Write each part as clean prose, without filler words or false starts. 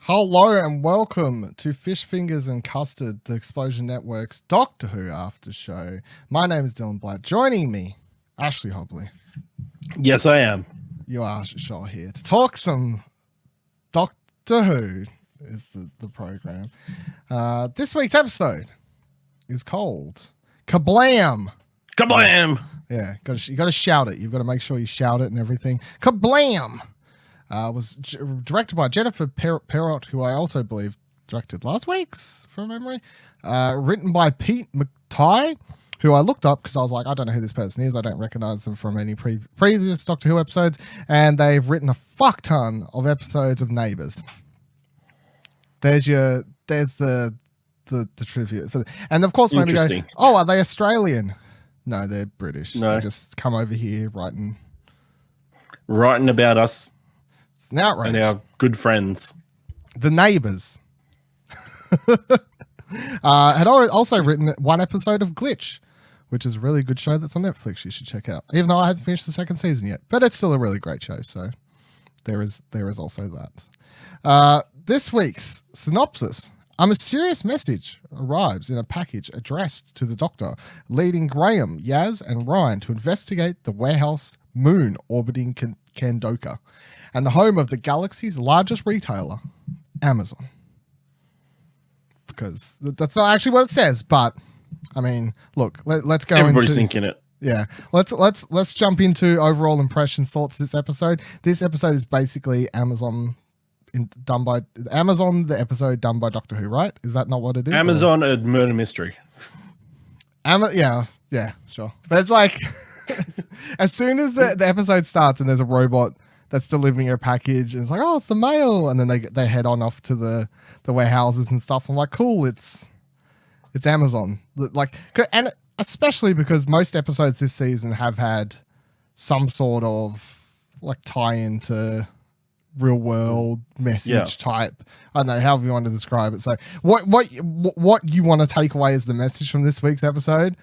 Hello and welcome to Fingers and Custard, the Explosion Network's Doctor Who Aftershow. My name is Dylan Blight. Joining me, Ashley Hobley. Yes, I am. You are sure here to talk some Doctor Who is the program. This week's episode is called Kerblam. Kerblam! Yeah, you got to shout it. You've got to make sure you shout it and everything. Kerblam! Was directed by Jennifer Perrott, who I also believe directed last week's, from memory. Written by Pete McTighe, who I looked up because I was like, I don't know who this person is. I don't recognize them from any previous Doctor Who episodes. And they've written a fuck ton of episodes of Neighbours. There's the trivia. And of course, maybe go, oh, are they Australian? No, they're British. No. They just come over here writing about us. It's an outrage. And our good friends. The Neighbours. Had also written one episode of Glitch, which is a really good show that's on Netflix you should check out. Even though I haven't finished the second season yet. But it's still a really great show, so there is also that. This week's synopsis. A mysterious message arrives in a package addressed to the Doctor, leading Graham, Yaz and Ryan to investigate the warehouse moon orbiting Kandoka and the home of the galaxy's largest retailer, Amazon. Because that's not actually what it says, but I mean, look, let's go. Everybody's thinking it. Yeah, let's jump into overall impressions, thoughts. This episode is basically Amazon. The episode done by Doctor Who, right? Is that not what it is? Amazon a murder mystery. Yeah, sure. But it's like as soon as the episode starts and there's a robot that's delivering a package and it's like, oh, it's the mail, and then they head on off to the warehouses and stuff. I'm like, cool, it's Amazon. Like, and especially because most episodes this season have had some sort of like tie-in to real world message type. I don't know, however you want to describe it. So what you want to take away as the message from this week's episode?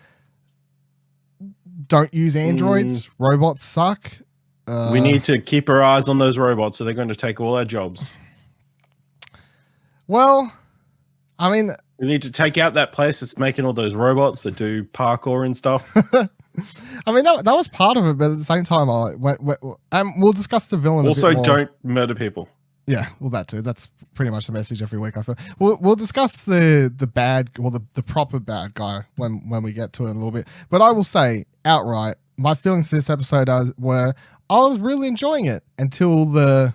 Don't use androids. Robots suck. We need to keep our eyes on those robots, so they're going to take all our jobs. Well, I mean, we need to take out that place that's making all those robots that do parkour and stuff. I mean, that was part of it, but at the same time, we'll discuss the villain. Also, a bit more. don't murder people. Yeah, well, that too. That's pretty much the message every week. I feel we'll discuss the proper bad guy when we get to it in a little bit. But I will say outright, my feelings to this episode were I was really enjoying it until the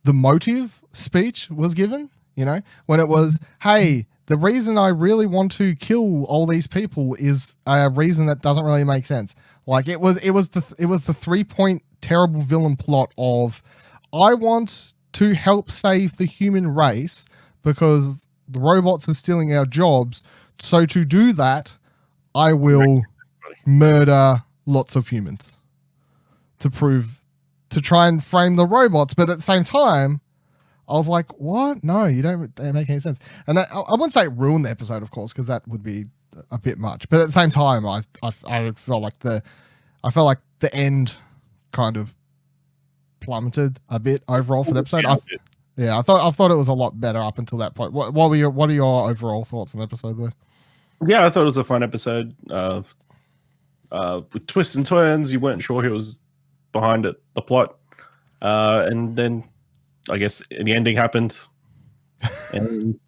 motive speech was given. You know, when it was, hey, the reason I really want to kill all these people is a reason that doesn't really make sense. Like it was the 3-point terrible villain plot of I want to help save the human race because the robots are stealing our jobs. So to do that, I will murder lots of humans to try and frame the robots. But at the same time, I was like, what? No, you don't make any sense. And I wouldn't say it ruined the episode, of course, because that would be a bit much. But at the same time, I felt like the end kind of plummeted a bit overall for the episode. I thought it was a lot better up until that point. What are your overall thoughts on the episode there? Yeah, I thought it was a fun episode. With twists and turns, you weren't sure who was behind it, the plot. And then I guess the ending happened. And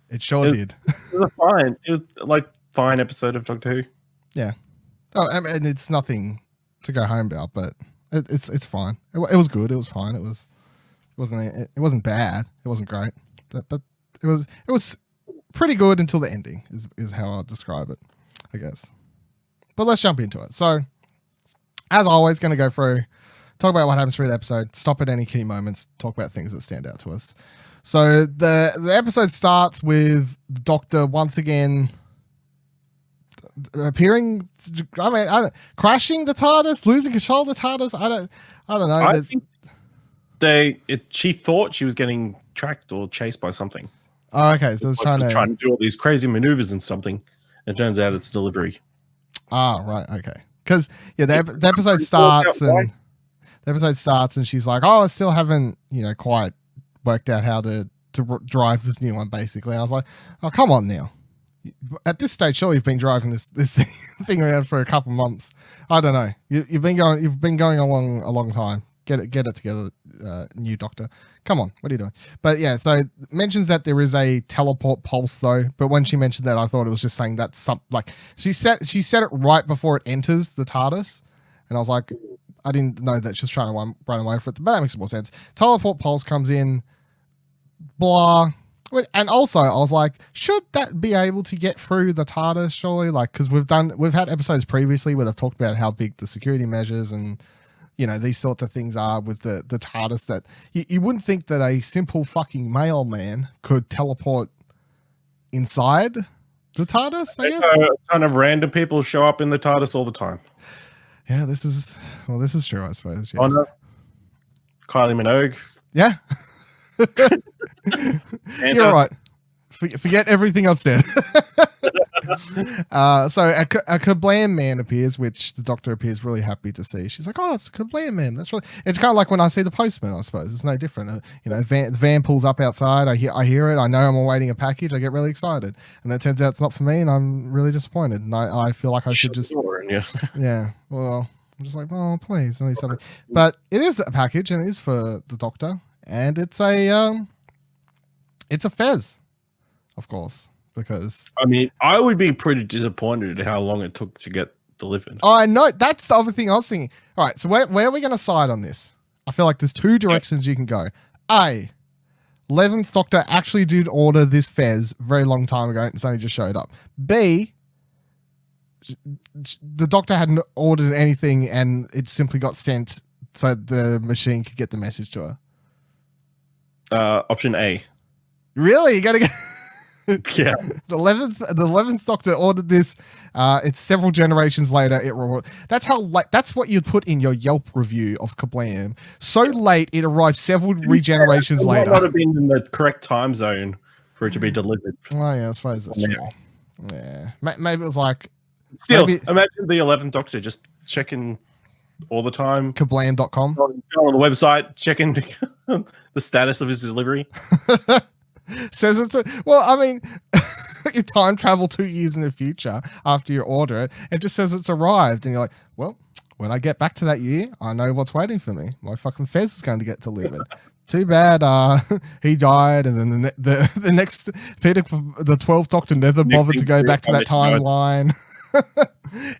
it sure did. It was like fine episode of Doctor Who. Yeah. Oh, and it's nothing to go home about, but it's fine. It was good. It was fine. It wasn't bad. It wasn't great, but it was pretty good until the ending is how I'll describe it, I guess. But let's jump into it. So, as always, going to go through talk about what happens through the episode, stop at any key moments, talk about things that stand out to us. So the episode starts with the Doctor once again appearing. Crashing the TARDIS, losing control of the TARDIS. I don't know. I think she thought she was getting tracked or chased by something. Oh, okay. So it was trying to do all these crazy maneuvers and something. It turns out it's delivery. Ah, right. Okay. Because the episode starts and she's like, "Oh, I still haven't quite worked out how to drive this new one." Basically, and I was like, "Oh, come on now." At this stage, surely you've been driving this thing around for a couple months. I don't know. You've been going along a long time. Get it together, new Doctor. Come on, what are you doing? But yeah, so it mentions that there is a teleport pulse though. But when she mentioned that, I thought it was just saying that's she said it right before it enters the TARDIS, and I was like, I didn't know that she was trying to run away from it. But that makes more sense. Teleport pulse comes in, blah. And also, I was like, should that be able to get through the TARDIS? Surely, because we've had episodes previously where they've talked about how big the security measures and these sorts of things are with the TARDIS, that you wouldn't think that a simple fucking mailman could teleport inside the TARDIS, I guess. A ton of random people show up in the TARDIS all the time. Yeah, this is true, I suppose. Yeah. Oh, no. Kylie Minogue. Yeah. You're right. Forget everything I've said. So a Kerblam man appears, which the Doctor appears really happy to see. She's like, "Oh, it's a Kerblam man." That's really. It's kind of like when I see the postman. I suppose it's no different. The van pulls up outside. I hear it. I know I'm awaiting a package. I get really excited, and it turns out it's not for me, and I'm really disappointed. And I feel like I should just. Yeah. Well, I'm just like, oh, please, I need something. But it is a package, and it is for the Doctor, and it's a Fez, of course. Because I would be pretty disappointed at how long it took to get delivered. Oh, I know. That's the other thing I was thinking. All right, so where are we going to side on this? I feel like there's two directions you can go. A, 11th Doctor actually did order this Fez a very long time ago. It's only just showed up. B, the Doctor hadn't ordered anything and it simply got sent so the machine could get the message to her. Option A. Really? You got to get... Yeah, the 11th Doctor ordered this. It's several generations later. That's what you'd put in your Yelp review of Kerblam. So late, it arrived several regenerations later. It might have been in the correct time zone for it to be delivered. Oh yeah, I suppose that's true. Yeah, maybe it was like. Still, imagine the 11th Doctor just checking all the time. Kerblam.com. Go on the website, checking the status of his delivery. Says it's you time travel 2 years in the future after you order it. It just says it's arrived, and you're like, well, when I get back to that year, I know what's waiting for me. My fucking Fez is going to get delivered. Too bad he died, and then the next Peter, the 12th Doctor, never bothered to go back to that timeline.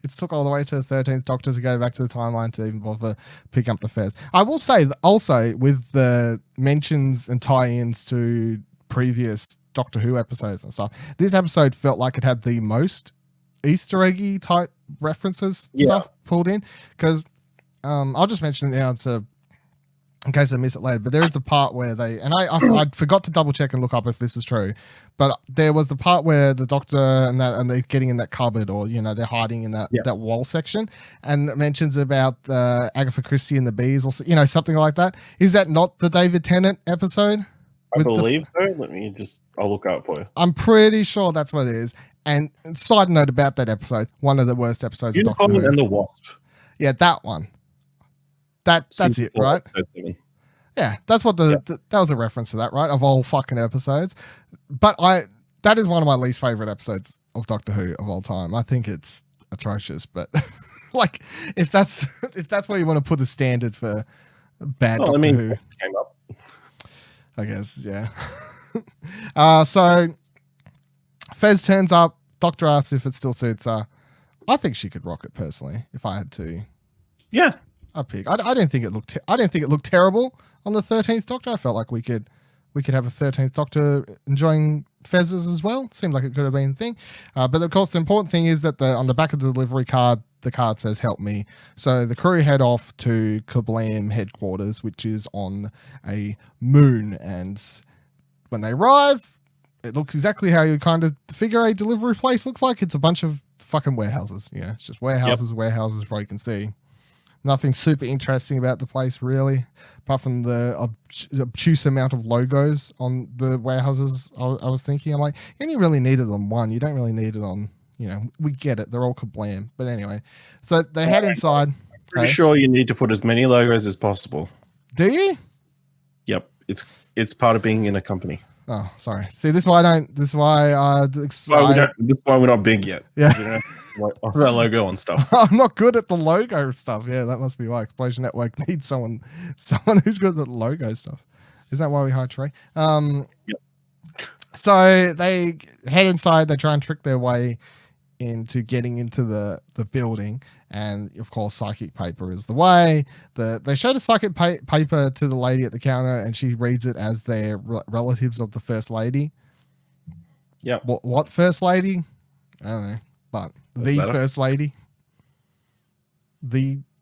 It took all the way to the 13th Doctor to go back to the timeline to even bother picking up the Fez. I will say that also with the mentions and tie-ins to previous Doctor Who episodes and stuff, this episode felt like it had the most Easter eggy type references stuff pulled in, because I'll just mention it now in case I miss it later, but there is a part where I forgot to double check and look up if this is true, but there was the part where the Doctor and they're getting in that cupboard, or they're hiding in that wall section, and it mentions about Agatha Christie and the bees, or something like that. Is that not the David Tennant episode? I believe so. I'll look out for you. I'm pretty sure that's what it is. And side note about that episode, one of the worst episodes of Doctor Who. And the Wasp. Yeah, that one. That's it, right? Yeah, that's what that was a reference to that, right? Of all fucking episodes. But that is one of my least favorite episodes of Doctor Who of all time. I think it's atrocious, but if that's where you want to put the standard for bad Doctor Who. Came up. I guess, yeah. So Fez turns up. Doctor asks if it still suits her. I think she could rock it personally. If I had to, yeah, I'd pick. I didn't think it looked. I didn't think it looked terrible on the 13th Doctor. I felt like we could have a 13th Doctor enjoying Fezes as well. Seemed like it could have been a thing. But of course, the important thing is that on the back of the delivery card, the card says help me. So the crew head off to Kerblam headquarters, which is on a moon. And when they arrive, it looks exactly how you kind of figure a delivery place looks like. It's a bunch of fucking warehouses. Yeah, it's just warehouses, warehouses, where you can see. Nothing super interesting about the place, really, apart from the obtuse amount of logos on the warehouses. I was thinking, I'm like, you only really need it on one. You don't really need it on, we get it. They're all Kerblam. But anyway, so they head inside. Pretty sure you need to put as many logos as possible. Do you? Yep. It's part of being in a company. Oh, sorry. See, this is why I don't. This is why this is why we're not big yet. Yeah. That logo and stuff. I'm not good at the logo stuff. Yeah, that must be why Explosion Network needs someone who's good at the logo stuff. Is that why we hired Trey? Yep. So they head inside. They try and trick their way into getting into the building, and of course psychic paper is the way. They showed a psychic paper to the lady at the counter, and she reads it as their relatives of the first lady. Yeah. What first lady? I don't know, but the first lady,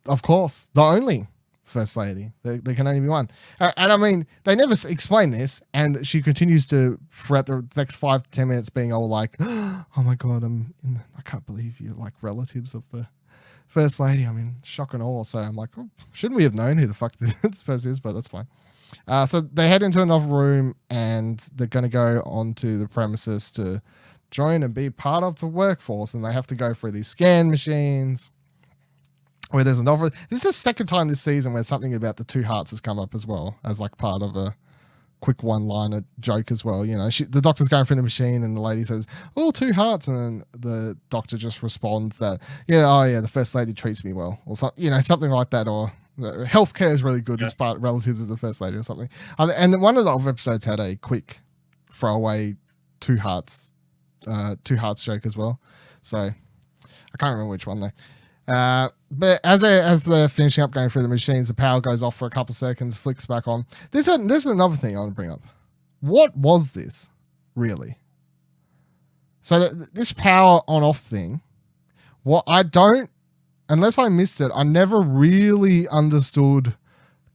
of course the only first lady. There can only be one. And I mean, they never explain this, and she continues to, throughout the next 5 to 10 minutes, being all like, oh my God, I can't believe you're like relatives of the first lady. I'm in shock and awe. So I'm like, oh, shouldn't we have known who the fuck this person is? But that's fine. So they head into another room, and they're going to go onto the premises to join and be part of the workforce. And they have to go through these scan machines, where there's another. This is the second time this season where something about the 2 hearts has come up as well, as like part of a quick one-liner joke as well. The doctor's going through the machine, and the lady says, "Oh, 2 hearts," and then the doctor just responds that, the first lady treats me well, or something like that, or healthcare is really good as part relatives of the first lady or something. And one of the other episodes had a quick throwaway 2 hearts joke as well. So I can't remember which one though. But as they're finishing up going through the machines, the power goes off for a couple seconds, flicks back on. This is another thing I want to bring up. What was this, really? So this power on-off thing, unless I missed it, I never really understood,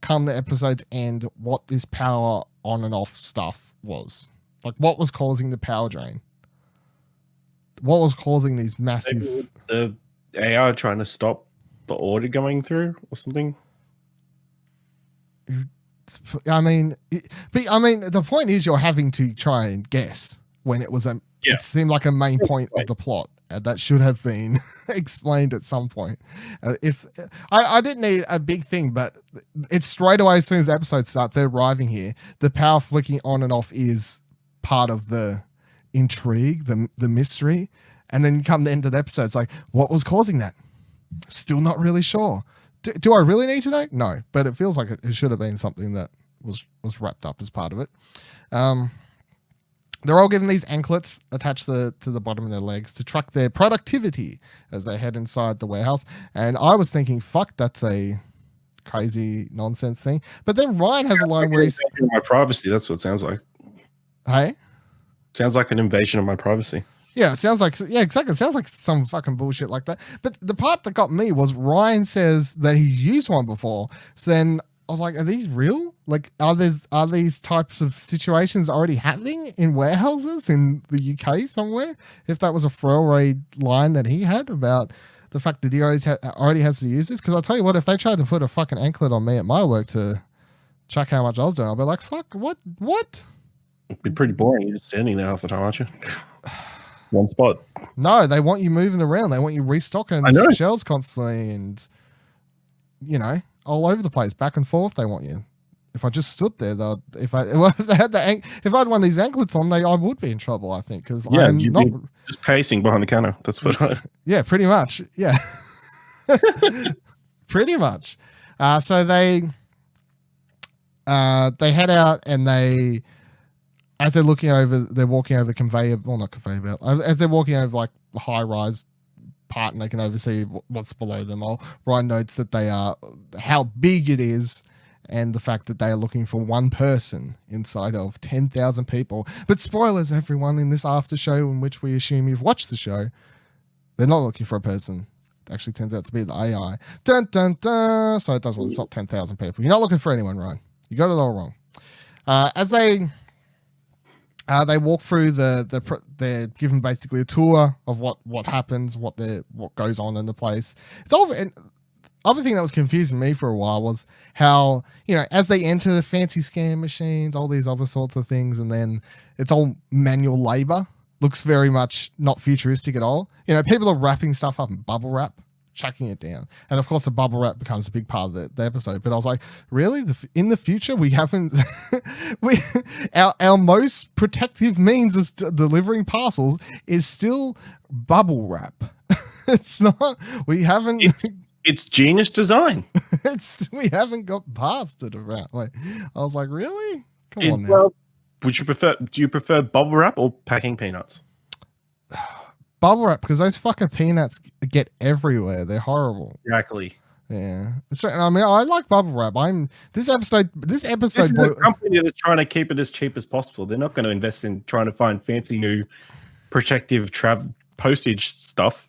come the episode's end, what this power on and off stuff was. Like, what was causing the power drain? What was causing these massive... The AI trying to stop the order going through or something. I mean, the point is you're having to try and guess when it was it seemed like a main point of the plot. That should have been explained at some point. If I didn't need a big thing, but it's straight away as soon as the episode starts, they're arriving here. The power flicking on and off is part of the intrigue, the mystery. And then you come to the end of the episode, it's like, what was causing that? Still not really sure. Do I really need to know? No, but it feels like it should have been something that was wrapped up as part of it. They're all given these anklets attached to the bottom of their legs to track their productivity as they head inside the warehouse. And I was thinking, fuck, that's a crazy nonsense thing. But then Ryan has a line where he's... My privacy, that's what it sounds like. Hey? Sounds like an invasion of my privacy. Yeah, it sounds like, exactly. It sounds like some fucking bullshit like that. But the part that got me was Ryan says that he's used one before. So then I was like, are these real? Like, are these types of situations already happening in warehouses in the UK somewhere? If that was a throwaway line that he had about the fact that he already has to use this. Because I'll tell you what, if they tried to put a fucking anklet on me at my work to check how much I was doing, I'll be like, fuck, what? It'd be pretty boring. You're just standing there half the time, aren't you? One spot. No, they want you moving around. They want you restocking shelves constantly and, all over the place, back and forth. They want you. If I just stood there, if I had one of these anklets on, I would be in trouble, I think, because I'm not just pacing behind the counter. That's what Yeah, pretty much. Yeah. Pretty much. So they head out and as they're walking over not conveyor belt. As they're walking over like a high-rise part and they can oversee what's below them, Ryan notes that they are, how big it is, and the fact that they are looking for one person inside of 10,000 people. But spoilers, everyone, in this after show in which we assume you've watched the show, they're not looking for a person. actually turns out to be the AI. Dun, dun, dun. So it does it's not 10,000 people. You're not looking for anyone, Ryan. You got it all wrong. As they walk through they're given basically a tour of what happens, what goes on in the place. It's all. And other thing that was confusing me for a while was how, as they enter the fancy scan machines, all these other sorts of things, and then it's all manual labor. Looks very much not futuristic at all. People are wrapping stuff up in bubble wrap, chucking it down. And of course, the bubble wrap becomes a big part of the episode. But I was like, really? In the future, we haven't... our most protective means of delivering parcels is still bubble wrap. It's not... We haven't... It's genius design. We haven't got past it around. I was like, really? Come on now. Well, do you prefer bubble wrap or packing peanuts? Bubble wrap, because those fucking peanuts get everywhere. They're horrible. Exactly. Yeah. I mean, I like bubble wrap. This episode is a company that's trying to keep it as cheap as possible. They're not going to invest in trying to find fancy new protective postage stuff.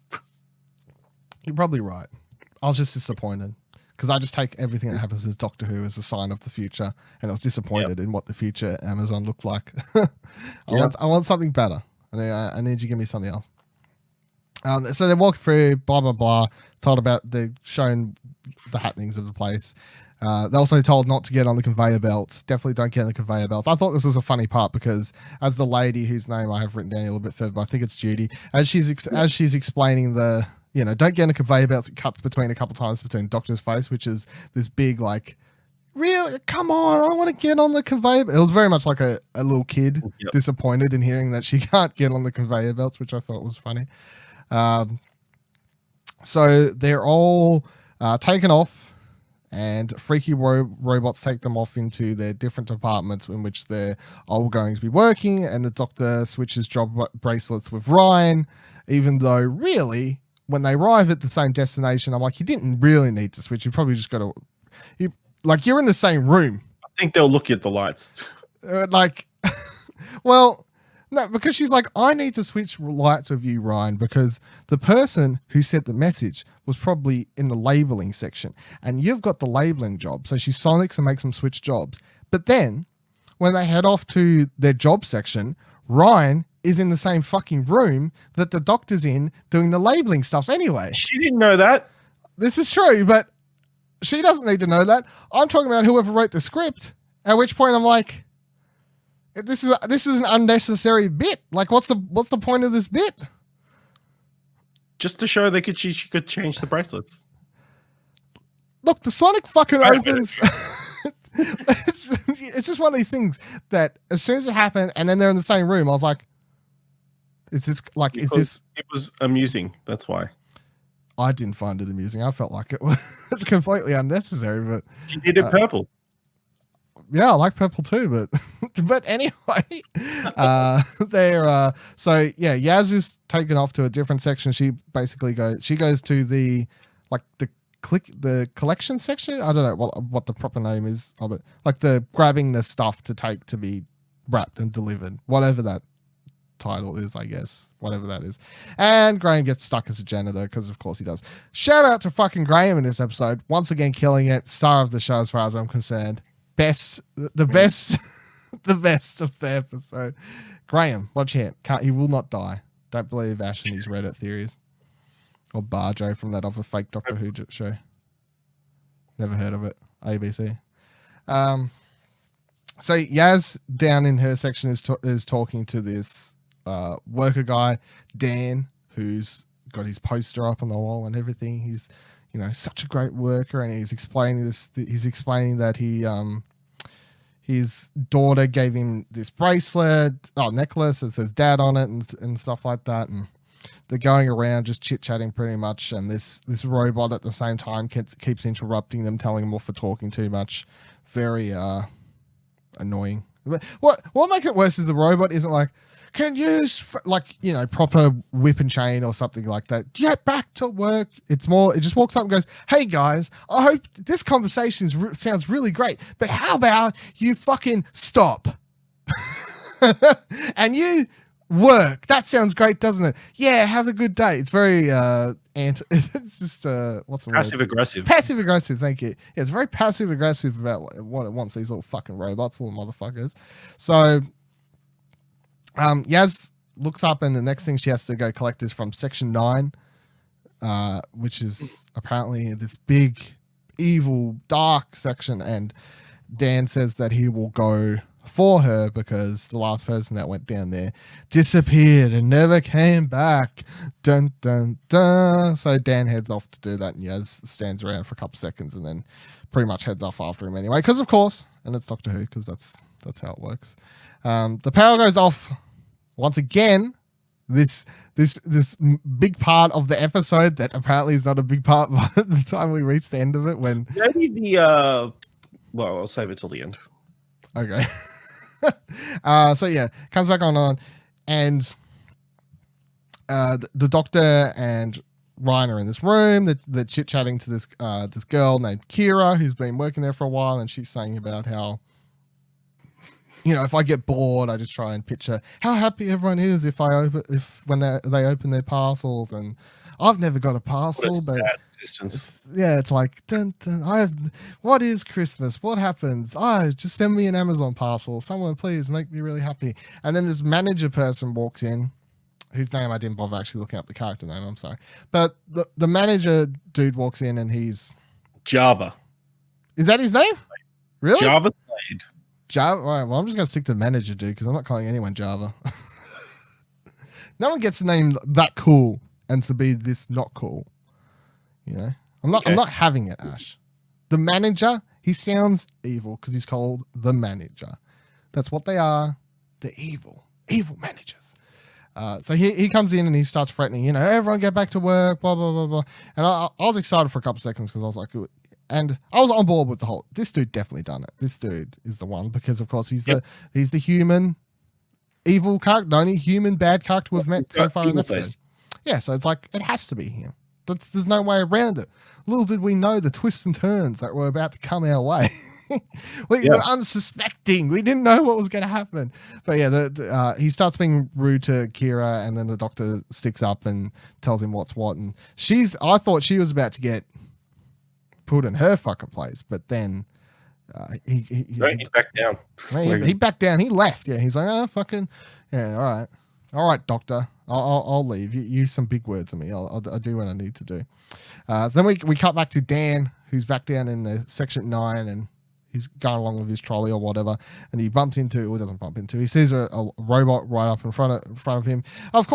You're probably right. I was just disappointed because I just take everything that happens as Doctor Who as a sign of the future, and I was disappointed in what the future Amazon looked like. I want something better. I need you to give me something else. So they walk through, blah blah blah, told about showing the happenings of the place. They're also told not to get on the conveyor belts. Definitely don't get on the conveyor belts. I thought this was a funny part because as the lady whose name I have written down a little bit further, but I think it's Judy, as she's explaining don't get on the conveyor belts. It cuts between a couple times between Doctor's face, which is this big really, come on, I want to get on the conveyor belt. It was very much like a little kid disappointed in hearing that she can't get on the conveyor belts, which I thought was funny. So they're all taken off, and freaky robots take them off into their different departments in which they're all going to be working, and the Doctor switches job bracelets with Ryan, even though really, when they arrive at the same destination, I'm like, you didn't really need to switch. You probably just got to... you're in the same room. I think they'll look at the lights. Well... No, because she's like, I need to switch lights with you, Ryan, because the person who sent the message was probably in the labeling section, and you've got the labeling job. So she sonics and makes them switch jobs. But then when they head off to their job section, Ryan is in the same fucking room that the Doctor's in doing the labeling stuff anyway. She didn't know that. This is true, but she doesn't need to know that. I'm talking about whoever wrote the script, at which point I'm like... This is an unnecessary bit. What's the point of this bit? Just to show she could change the bracelets. Look, the Sonic fucking opens. It's just one of these things that as soon as it happened, and then they're in the same room, I was like, "Is this is this?" It was amusing. That's why. I didn't find it amusing. I felt like it was completely unnecessary. But she did it purple. Yeah, I like purple too, but anyway, they're so yeah, Yaz is taken off to a different section. She basically goes to the collection section. I don't know what the proper name is of it. The grabbing the stuff to take to be wrapped and delivered, whatever that title is, I guess, whatever that is. And Graham gets stuck as a janitor because of course he does. Shout out to fucking Graham in this episode, once again killing it, star of the show as far as I'm concerned. The best of the episode. Graham, watch out. He will not die. Don't believe Ash and his Reddit theories. Or Barjo from that other fake Doctor Who show. Never heard of it. ABC. So Yaz down in her section is talking to this worker guy, Dan, who's got his poster up on the wall and everything. He's such a great worker, and he's explaining this. He's explaining that his daughter gave him this necklace that says Dad on it, and stuff like that. And they're going around just chit chatting pretty much. And this robot at the same time keeps interrupting them, telling them off for talking too much. Very annoying. What makes it worse is the robot isn't like, can use proper whip and chain or something like that. Get back to work. It's more, it just walks up and goes, hey guys, I hope this conversation sounds really great, but how about you fucking stop? And you Work. That sounds great, doesn't it? Yeah, have a good day. It's very it's just what's the Passive word? aggressive. Passive aggressive, thank you. Yeah, it's very passive aggressive about what it wants, these little fucking robots, little motherfuckers. So Yaz looks up and the next thing she has to go collect is from section 9, which is apparently this big, evil, dark section, and Dan says that he will go for her because the last person that went down there disappeared and never came back. Dun dun dun. So Dan heads off to do that, and Yaz stands around for a couple seconds and then pretty much heads off after him anyway, because of course, and it's Doctor Who, because that's how it works. The power goes off once again. This big part of the episode that apparently is not a big part by the time we reach the end of it, when maybe well, I'll save it till the end. Okay. So yeah, comes back on, and the Doctor and Ryan are in this room. They're chit chatting to this girl named Kira, who's been working there for a while, and she's saying about how, you know, if I get bored, I just try and picture how happy everyone is when they open their parcels, and I've never got a parcel, but it's like, dun, dun, what is Christmas? What happens? Just send me an Amazon parcel. Someone please make me really happy. And then this manager person walks in, whose name I didn't bother actually looking up the character name. I'm sorry. But the manager dude walks in and he's Java. Is that his name? Really? Java Slade. Java. All right, well, I'm just going to stick to manager dude because I'm not calling anyone Java. No one gets a name that cool and to be this not cool. You know, I'm not having it, Ash. The manager, he sounds evil because he's called the manager. That's what they are. They're evil managers. So he comes in and he starts threatening, you know, everyone get back to work, blah, blah, blah, blah. And I was excited for a couple of seconds because I was like, and I was on board with the whole, this dude definitely done it. This dude is the one because, of course, he's the human evil character, the only human bad character we've met so far in the episode. Yeah, so it's like, it has to be him. There's no way around it. Little did we know the twists and turns that were about to come our way. We were unsuspecting. We didn't know what was going to happen. But yeah, he starts being rude to Kira, and then the Doctor sticks up and tells him what's what. And I thought she was about to get put in her fucking place, but then he backed down. He backed down. He left. Yeah, he's like, oh, fucking, yeah, all right, Doctor. I'll leave. You use some big words on me. I'll do what I need to do. Then we cut back to Dan, who's back down in the section 9, and he's going along with his trolley or whatever, and he bumps into, or doesn't bump into, he sees a robot right up in front of him. Of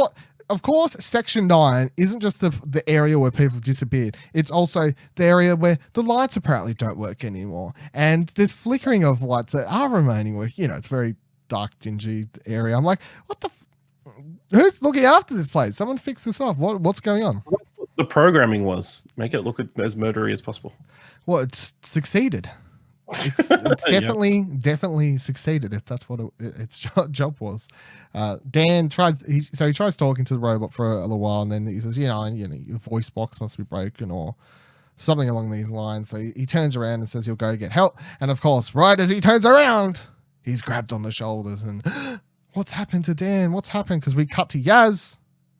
course, section 9 isn't just the area where people have disappeared. It's also the area where the lights apparently don't work anymore, and there's flickering of lights that are remaining. Where, you know, it's very dark, dingy area. I'm like, what the? Who's looking after this place? Someone fix this up. What's going on? The programming was make it look as murdery as possible. Well, it's succeeded. It's definitely succeeded. If that's what its job was. Dan tries. He tries talking to the robot for a little while, and then he says, "You know, your voice box must be broken or something along these lines." So he turns around and says he'll go get help. And of course, right as he turns around, he's grabbed on the shoulders and. What's happened to Dan? What's happened? Because we cut to Yaz,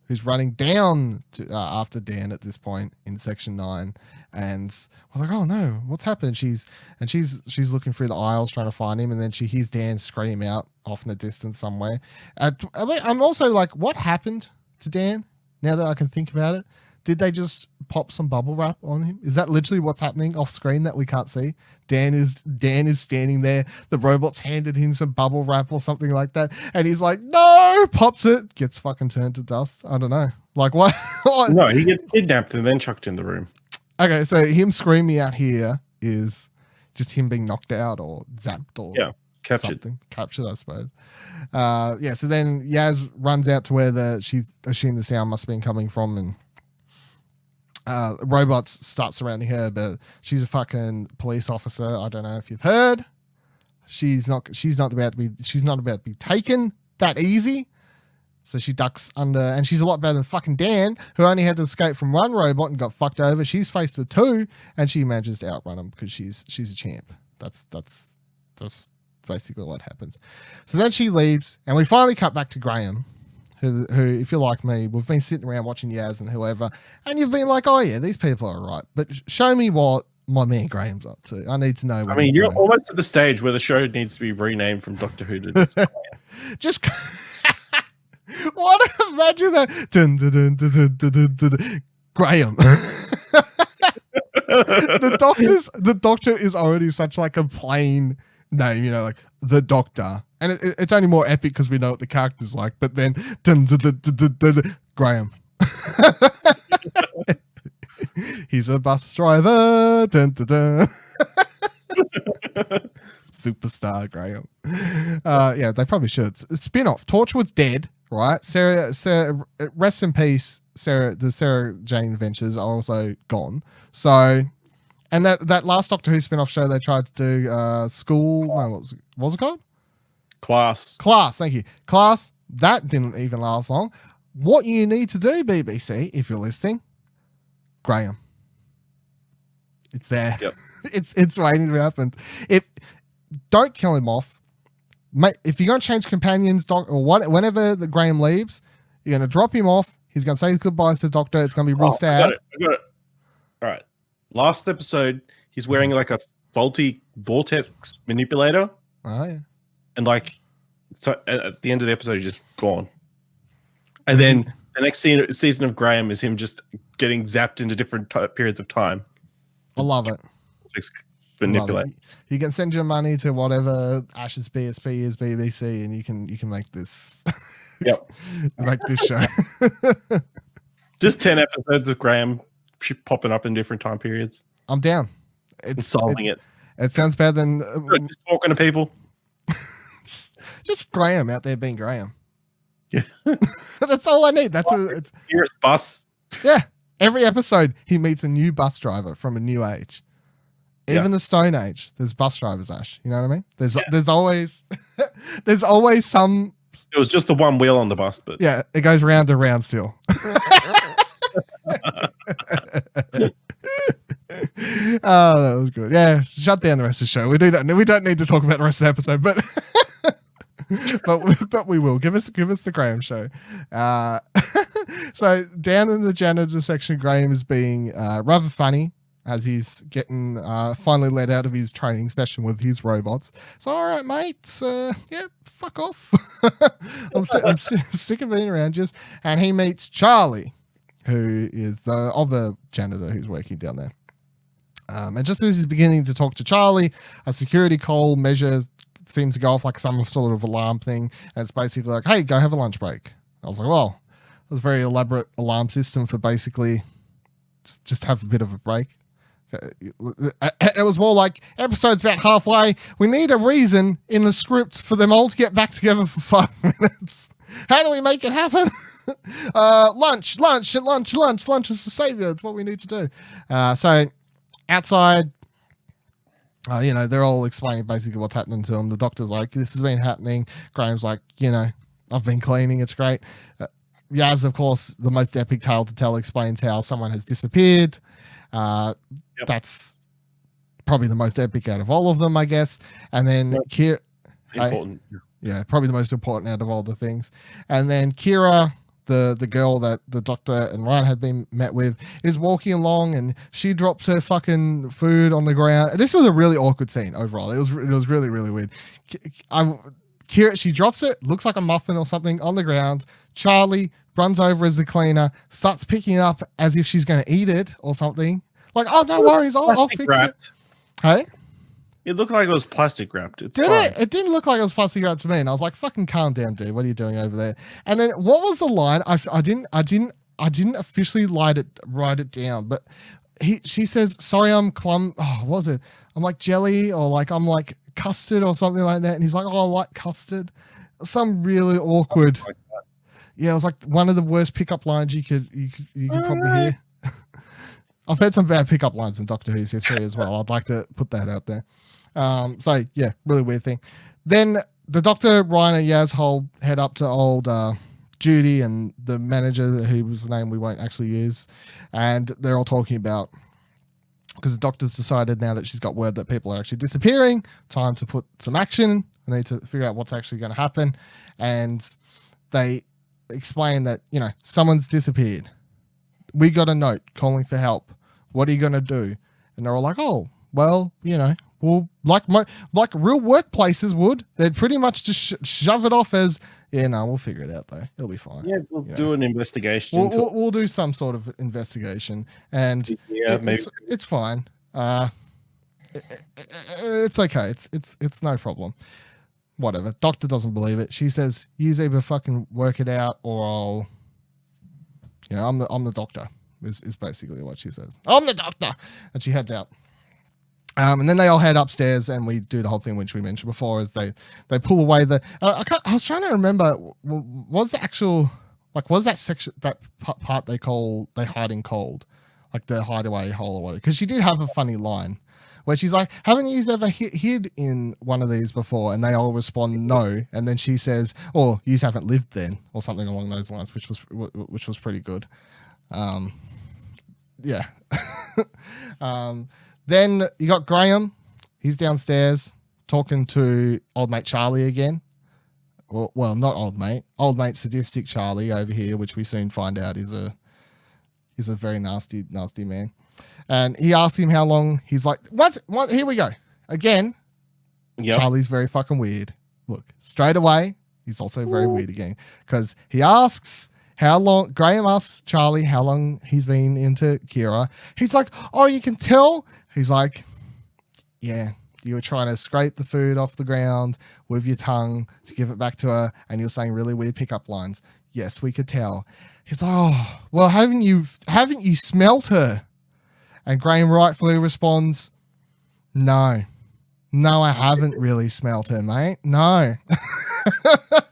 who's running down after Dan at this point in section 9, and we're like, oh no, what's happened? She's looking through the aisles trying to find him, and then she hears Dan scream out off in the distance somewhere. I'm also like, what happened to Dan? Now that I can think about it, did they just pop some bubble wrap on him? Is that literally what's happening off screen that we can't see? Dan is standing there. The robot's handed him some bubble wrap or something like that, and he's like, "No!" Pops it, gets fucking turned to dust. I don't know. Like what? No, he gets kidnapped and then chucked in the room. Okay, so him screaming out here is just him being knocked out or zapped or something. Captured, I suppose. So then Yaz runs out to where she assumed the sound must have been coming from, and robots start surrounding her, but she's a fucking police officer. I don't know if you've heard. She's not about to be taken that easy. So she ducks under, and she's a lot better than fucking Dan, who only had to escape from one robot and got fucked over. She's faced with 2, and she manages to outrun him because she's a champ. That's basically what happens. So then she leaves, and we finally cut back to Graham, who, if you're like me, we've been sitting around watching Yaz and whoever, and you've been like, oh yeah, these people are right, but show me what my man Graham's up to. I need to know what he's you're doing. almost at the stage where the show needs to be renamed from Doctor Who to Just what? Imagine that. Dun, dun, dun, dun, dun, dun, dun, dun, dun. Graham. The doctor is already such like a plain name, you know, like the Doctor, and it's only more epic because we know what the character's like. But then dun, dun, dun, dun, dun, dun, dun, Graham. He's a bus driver. Dun, dun, dun. Superstar Graham. Yeah, they probably should. Spin-off. Torchwood's dead, right? Sarah, rest in peace. The Sarah Jane Ventures are also gone. So, and that last Doctor Who spin-off show they tried to do, School. No, what was it called? Class. Thank you. Class. That didn't even last long. What you need to do, BBC, if you're listening, Graham. It's there. Yep. It's waiting to happen. Don't kill him off, mate. If you're gonna change companions, whenever the Graham leaves, you're gonna drop him off. He's gonna say goodbyes to the Doctor. It's gonna be real sad. I got it. All right. Last episode, he's wearing like a faulty vortex manipulator. Oh yeah. And like, so at the end of the episode, he's just gone. And then the next season of Graham is him just getting zapped into different periods of time. I love it. Manipulate. You can send your money to whatever Ash's BSP is, BBC, and you can make this. Yep. Make this show. Just 10 episodes of Graham popping up in different time periods. I'm down. It's solving it. It sounds better than just talking to people. just Graham out there being Graham. Yeah. That's all I need. That's it's Here's bus. Yeah. Every episode he meets a new bus driver from a new age. Even the Stone Age, there's bus drivers, Ash. You know what I mean? There's always some. It was just the one wheel on the bus, but yeah, it goes round and round still. Oh, that was good. Yeah, shut down the rest of the show. We don't need to talk about the rest of the episode, but but we will. Give us the Graham show. So down in the janitor section, Graham is being rather funny as he's getting finally let out of his training session with his robots. So, all right, mates, yeah, fuck off. I'm sick of being around you. And he meets Charlie, who is the other janitor who's working down there. And just as he's beginning to talk to Charlie, a security call measure seems to go off like some sort of alarm thing. And it's basically like, hey, go have a lunch break. I was like, well, it was a very elaborate alarm system for basically just have a bit of a break. It was more like episode's about halfway. We need a reason in the script for them all to get back together for 5 minutes. How do we make it happen? Lunch is the savior. It's what we need to do. So outside, they're all explaining basically what's happening to them. The Doctor's like, this has been happening. Graham's like, I've been cleaning. It's great. Yaz, of course, the most epic tale to tell, explains how someone has disappeared. Yep. That's probably the most epic out of all of them, I guess. And then Kira, important. Probably the most important out of all the things. And then Kira, the girl that the Doctor and Ryan had been met with, is walking along and she drops her fucking food on the ground. This was a really awkward scene overall. It was really, really weird. Kira, she drops it, looks like a muffin or something on the ground. Charlie runs over as the cleaner, starts picking it up as if she's going to eat it or something. Like, oh, no worries, I'll fix wrapped. it. Hey? It looked like it was plastic wrapped. Did it? It didn't look like it was plastic wrapped to me. And I was like, fucking calm down, dude. What are you doing over there? And then what was the line? I didn't officially write it down, but she says, sorry, I'm what was it? I'm like jelly or like I'm like custard or something like that. And he's like, oh, I like custard. Some really awkward. Like yeah, it was like one of the worst pickup lines you could probably hear. I've heard some bad pickup lines in Doctor Who's history as well. I'd like to put that out there. So yeah, really weird thing. Then the Doctor, Ryan and Yaz head up to old Judy and the manager, whose name we won't actually use, and they're all talking about, because the Doctor's decided now that she's got word that people are actually disappearing, time to put some action. They need to figure out what's actually going to happen, and they explain that, someone's disappeared. We got a note calling for help. What are you going to do? And they're all like, oh, well, well, like real workplaces would, they'd pretty much just shove it off as, we'll figure it out though. It'll be fine. Yeah, we'll do an investigation. We'll do some sort of investigation, and it's fine. It's okay. It's no problem. Whatever. Doctor doesn't believe it. She says, "You either fucking work it out, or I'll, I'm the doctor." Is basically what she says. I'm the doctor, and she heads out. And then they all head upstairs, and we do the whole thing which we mentioned before, as they pull away the. I was trying to remember, was the actual was that section, that part they hide in cold, like the hideaway hole or whatever? Because she did have a funny line where she's like, "Haven't you ever hid in one of these before?" And they all respond, "No." And then she says, "Oh, you haven't lived then," or something along those lines, which was pretty good. Yeah. Then you got Graham. He's downstairs talking to old mate Charlie again. Well, not old mate. Old mate sadistic Charlie over here, which we soon find out is a very nasty man. And he asks him how long. He's like, what? Here we go. Again, yep. Charlie's very fucking weird. Look, straight away, he's also very weird again. Because he asks how long, Graham asks Charlie how long he's been into Kira. He's like, oh, you can tell? He's like, yeah, you were trying to scrape the food off the ground with your tongue to give it back to her, and you were saying really weird pickup lines. Yes, we could tell. He's like, oh, well, haven't you smelt her? And Graham rightfully responds, no, I haven't really smelt her, mate. No.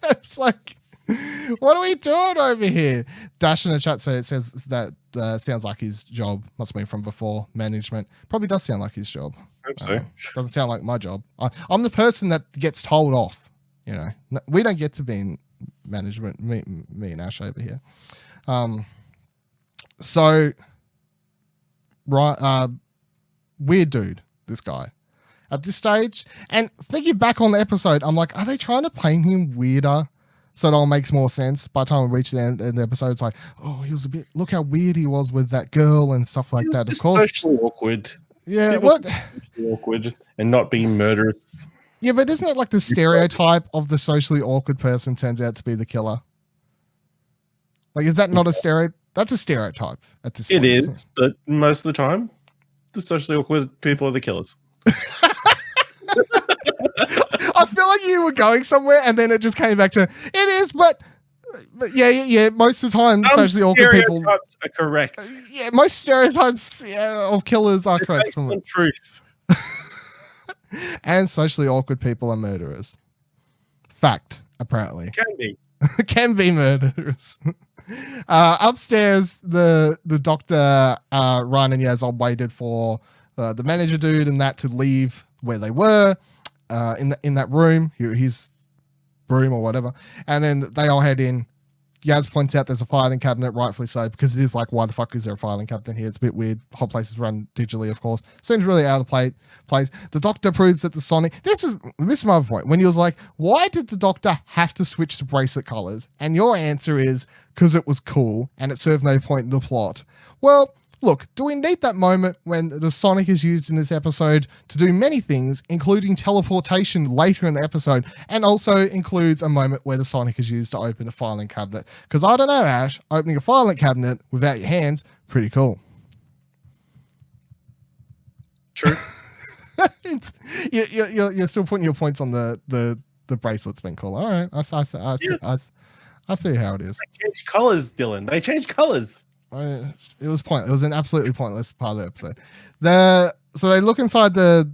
It's like, what are we doing over here? Dash in the chat says that sounds like his job. Must have been from before management. Probably does sound like his job. I hope so. Doesn't sound like my job. I'm the person that gets told off. We don't get to be in management. Me and Ash over here. So, right, weird dude, this guy. At this stage, and thinking back on the episode, I'm like, are they trying to paint him weirder so it all makes more sense? By the time we reach the end of the episode, it's like, oh, he was look how weird he was with that girl and stuff like that. Of course, socially awkward. Yeah, what? Awkward and not being murderous. Yeah, but isn't it like the stereotype of the socially awkward person turns out to be the killer? Like, is that not a stereotype? That's a stereotype at this point. It is, but most of the time, the socially awkward people are the killers. I feel like you were going somewhere, and then it just came back to it is, but yeah. Most of the time, socially awkward people are correct. Yeah, most stereotypes of killers are correct. Truth. And socially awkward people are murderers. Fact, apparently. Can be murderers. Upstairs, the doctor, Ryan and Yaz all waited for the manager dude and that to leave where they were in that room, his room or whatever. And then they all head in. Yaz points out there's a filing cabinet, rightfully so, because it is like, why the fuck is there a filing cabinet here? It's a bit weird. The whole place is run digitally, of course. Seems really out of place. The doctor proves that the Sonic... This is my other point. When he was like, why did the doctor have to switch to bracelet colors? And your answer is, because it was cool and it served no point in the plot. Well, look, do we need that moment when the Sonic is used in this episode to do many things, including teleportation later in the episode, and also includes a moment where the Sonic is used to open a filing cabinet? Because I don't know, Ash, opening a filing cabinet without your hands, pretty cool. True. You're still putting your points on the bracelet's been cool. All right, I see how it is. They changed colors, Dylan. They changed colors. It was pointless. It was an absolutely pointless part of the episode. So they look inside the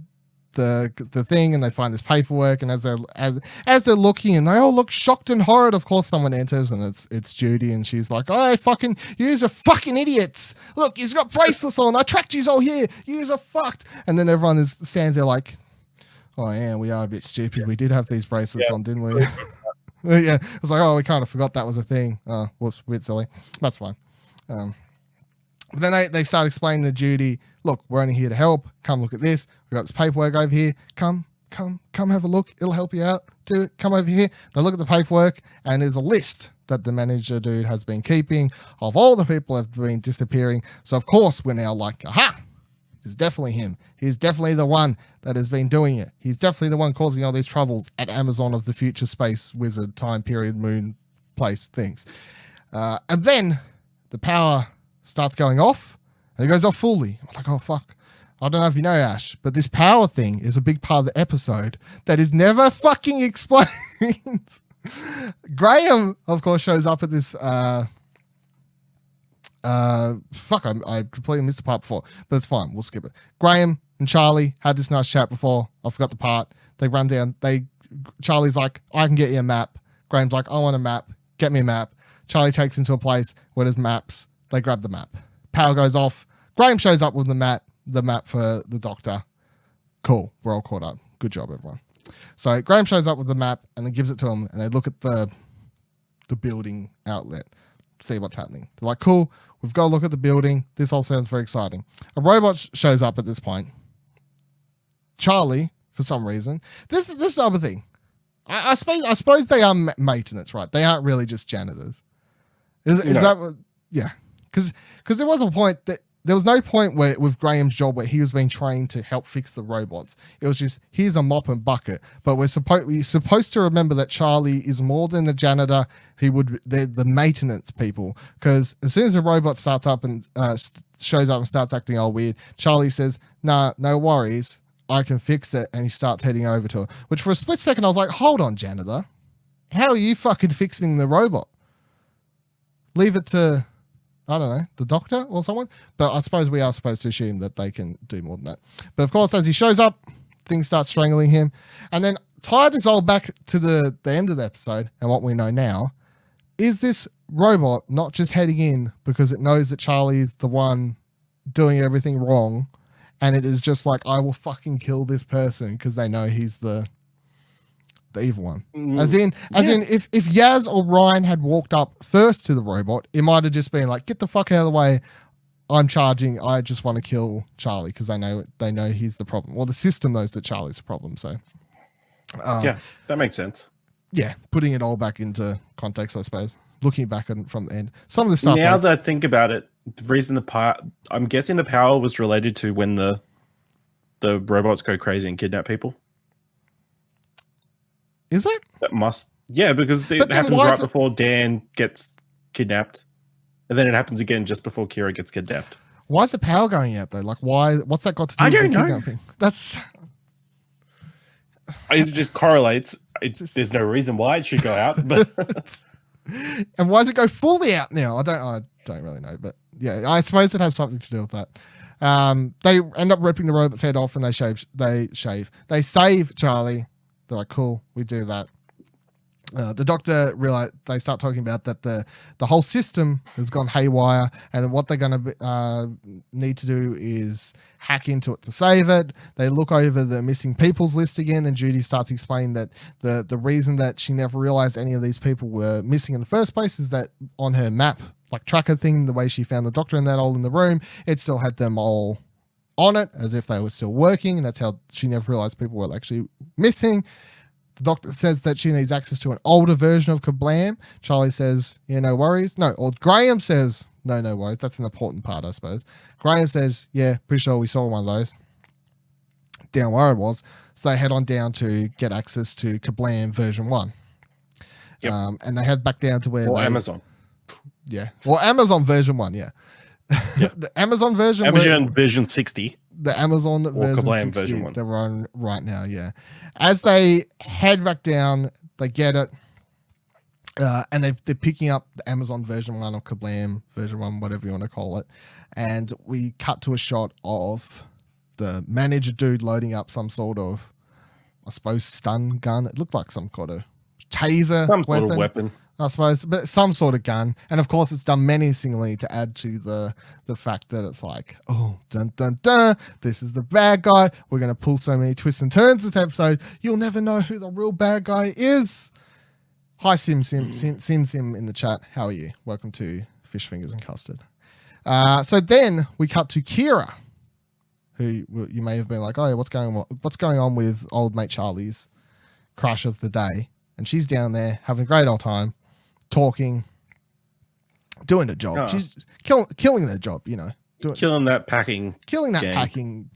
thing and they find this paperwork, and as they're looking, and they all look shocked and horrid. Of course, someone enters, and it's Judy, and she's like, "Oh, fucking, yous are fucking idiots! Look, you've got bracelets on. I tracked yous all here. Yous are fucked." And then everyone stands there like, "Oh yeah, we are a bit stupid. Yeah. We did have these bracelets on, didn't we?" Yeah, it was like, "Oh, we kind of forgot that was a thing. Oh, whoops, a bit silly. That's fine." But then they start explaining to Judy, look, we're only here to help. Come look at this. We've got this paperwork over here. Come have a look. It'll help you out. Do it. Come over here. They look at the paperwork, and there's a list that the manager dude has been keeping of all the people that have been disappearing. So, of course, we're now like, aha, it's definitely him. He's definitely the one that has been doing it. He's definitely the one causing all these troubles at Amazon of the future space wizard time period moon place things. And then the power starts going off, and it goes off fully. I'm like, oh, fuck. I don't know if you know, Ash, but this power thing is a big part of the episode that is never fucking explained. Graham, of course, shows up at this. I completely missed the part before, but it's fine. We'll skip it. Graham and Charlie had this nice chat before. I forgot the part. They run down. Charlie's like, I can get you a map. Graham's like, I want a map. Get me a map. Charlie takes him to a place where there's maps. They grab the map. Power goes off. Graham shows up with the map for the doctor. Cool. We're all caught up. Good job, everyone. So Graham shows up with the map and then gives it to him, and they look at the building outlet, see what's happening. They're like, cool, we've got to look at the building. This all sounds very exciting. A robot shows up at this point. Charlie, for some reason, this is the other thing. I suppose they are maintenance, right? They aren't really just janitors. Is that what? Yeah. Because there was a point that there was no point where with Graham's job where he was being trained to help fix the robots. It was just, here's a mop and bucket. But we're supposed to remember that Charlie is more than a janitor. They're the maintenance people. Because as soon as the robot starts up and shows up and starts acting all weird, Charlie says, nah, no worries, I can fix it. And he starts heading over to her. Which for a split second I was like, hold on, janitor. How are you fucking fixing the robot? Leave it to, I don't know, the doctor or someone. But I suppose we are supposed to assume that they can do more than that. But of course, as he shows up, things start strangling him. And then tie this all back to the end of the episode and what we know now. Is this robot not just heading in because it knows that Charlie is the one doing everything wrong, and it is just like, I will fucking kill this person because they know he's the evil one. As in, if Yaz or Ryan had walked up first to the robot, it might have just been like, get the fuck out of the way. I'm charging. I just want to kill Charlie because they know he's the problem. Well, the system knows that Charlie's the problem. So, yeah, that makes sense. Yeah, putting it all back into context, I suppose. Looking back from the end, some of the stuff. Now that I think about it, the reason I'm guessing the power was related to when the robots go crazy and kidnap people. Is it? That must, yeah, because it happens right before Dan gets kidnapped, and then it happens again just before Kira gets kidnapped. Why is the power going out though? Like, why? What's that got to do with the kidnapping? That's. It just correlates. There's no reason why it should go out, but. And why does it go fully out now? I don't really know, but yeah, I suppose it has something to do with that. They end up ripping the robot's head off and they shave. They save Charlie. They're like, cool, we do that. The doctor they start talking about that the whole system has gone haywire, and what they're going to need to do is hack into it to save it. They look over the missing people's list again, and Judy starts explaining that the reason that she never realized any of these people were missing in the first place is that on her map, like tracker thing, the way she found the doctor and that all in the room, it still had them all on it as if they were still working, and that's how she never realized people were actually missing. The doctor says that she needs access to an older version of Kerblam. Charlie says, yeah, no worries. No, or Graham says, no worries. That's an important part, I suppose. Graham says, yeah, pretty sure we saw one of those down where it was. So they head on down to get access to Kerblam version 1. Yep. And they head back down to where Amazon. Yeah. Well, Amazon version 1, yeah. Yep. The Amazon version version 60. The Amazon version 60 they're on right now, yeah. As they head back down, they get it, and they're picking up the Amazon version 1 or Kerblam version 1, whatever you want to call it. And we cut to a shot of the manager dude loading up some sort of, I suppose, stun gun. It looked like some kind of taser sort of weapon. I suppose, but some sort of gun. And of course, it's done menacingly to add to the fact that it's like, oh, dun, dun, dun, this is the bad guy. We're going to pull so many twists and turns this episode. You'll never know who the real bad guy is. Hi, Sim in the chat. How are you? Welcome to Fish, Fingers and Custard. So then we cut to Kira, who you may have been like, oh, what's going on with old mate Charlie's crush of the day? And she's down there having a great old time. talking, doing the job. Oh. She's killing the job, you know. Killing that packing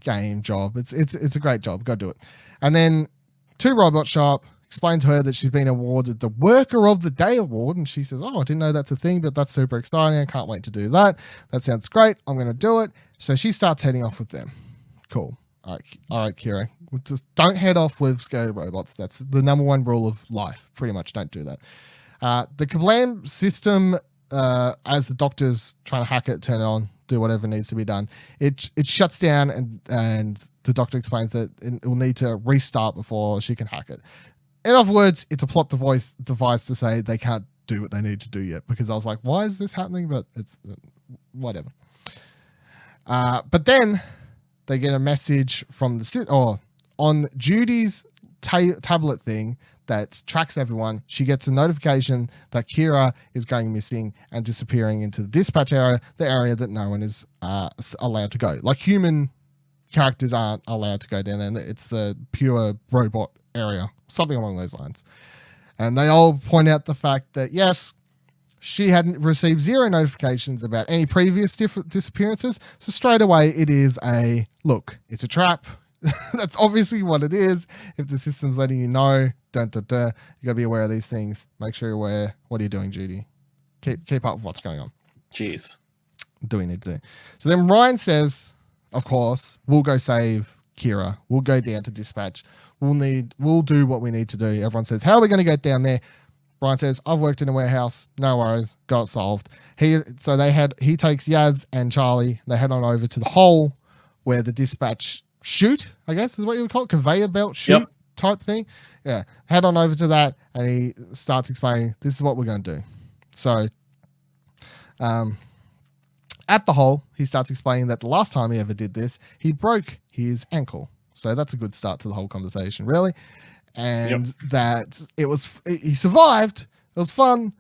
game job. It's a great job. Go do it. And then to Robot Shop, explain to her that she's been awarded the Worker of the Day award, and she says, "Oh, I didn't know that's a thing, but that's super exciting. I can't wait to do that. That sounds great. I'm going to do it." So she starts heading off with them. Cool. All right, Kira. Just don't head off with scary robots. That's the number one rule of life. Pretty much, don't do that. The Kerblam system, as the doctor's trying to hack it, turn it on, do whatever needs to be done, it shuts down, and the doctor explains that it will need to restart before she can hack it. In other words, it's a plot device to say they can't do what they need to do yet, because I was like, why is this happening? But it's whatever. But then they get a message from on Judy's tablet thing that tracks everyone. She gets a notification that Kira is going missing and disappearing into the dispatch area, the area that no one is allowed to go. Like, human characters aren't allowed to go down there. It's the pure robot area, something along those lines. And they all point out the fact that, yes, she hadn't received 0 notifications about any previous disappearances. So straight away, it is it's a trap. That's obviously what it is. If the system's letting you know, you got to be aware of these things. Make sure you're aware. What are you doing, Judy? Keep up with what's going on. Jeez. Do we need to? So then Ryan says, of course, we'll go save Kira. We'll go down to dispatch. We'll do what we need to do. Everyone says, how are we going to get down there? Ryan says, I've worked in a warehouse. No worries. Got it solved. He takes Yaz and Charlie. They head on over to the hole where the dispatch chute, I guess is what you would call it, conveyor belt chute type thing. Yeah. Head on over to that, and he starts explaining, this is what we're going to do. So at the hole, he starts explaining that the last time he ever did this, he broke his ankle. So that's a good start to the whole conversation, really. And that he survived. It was fun,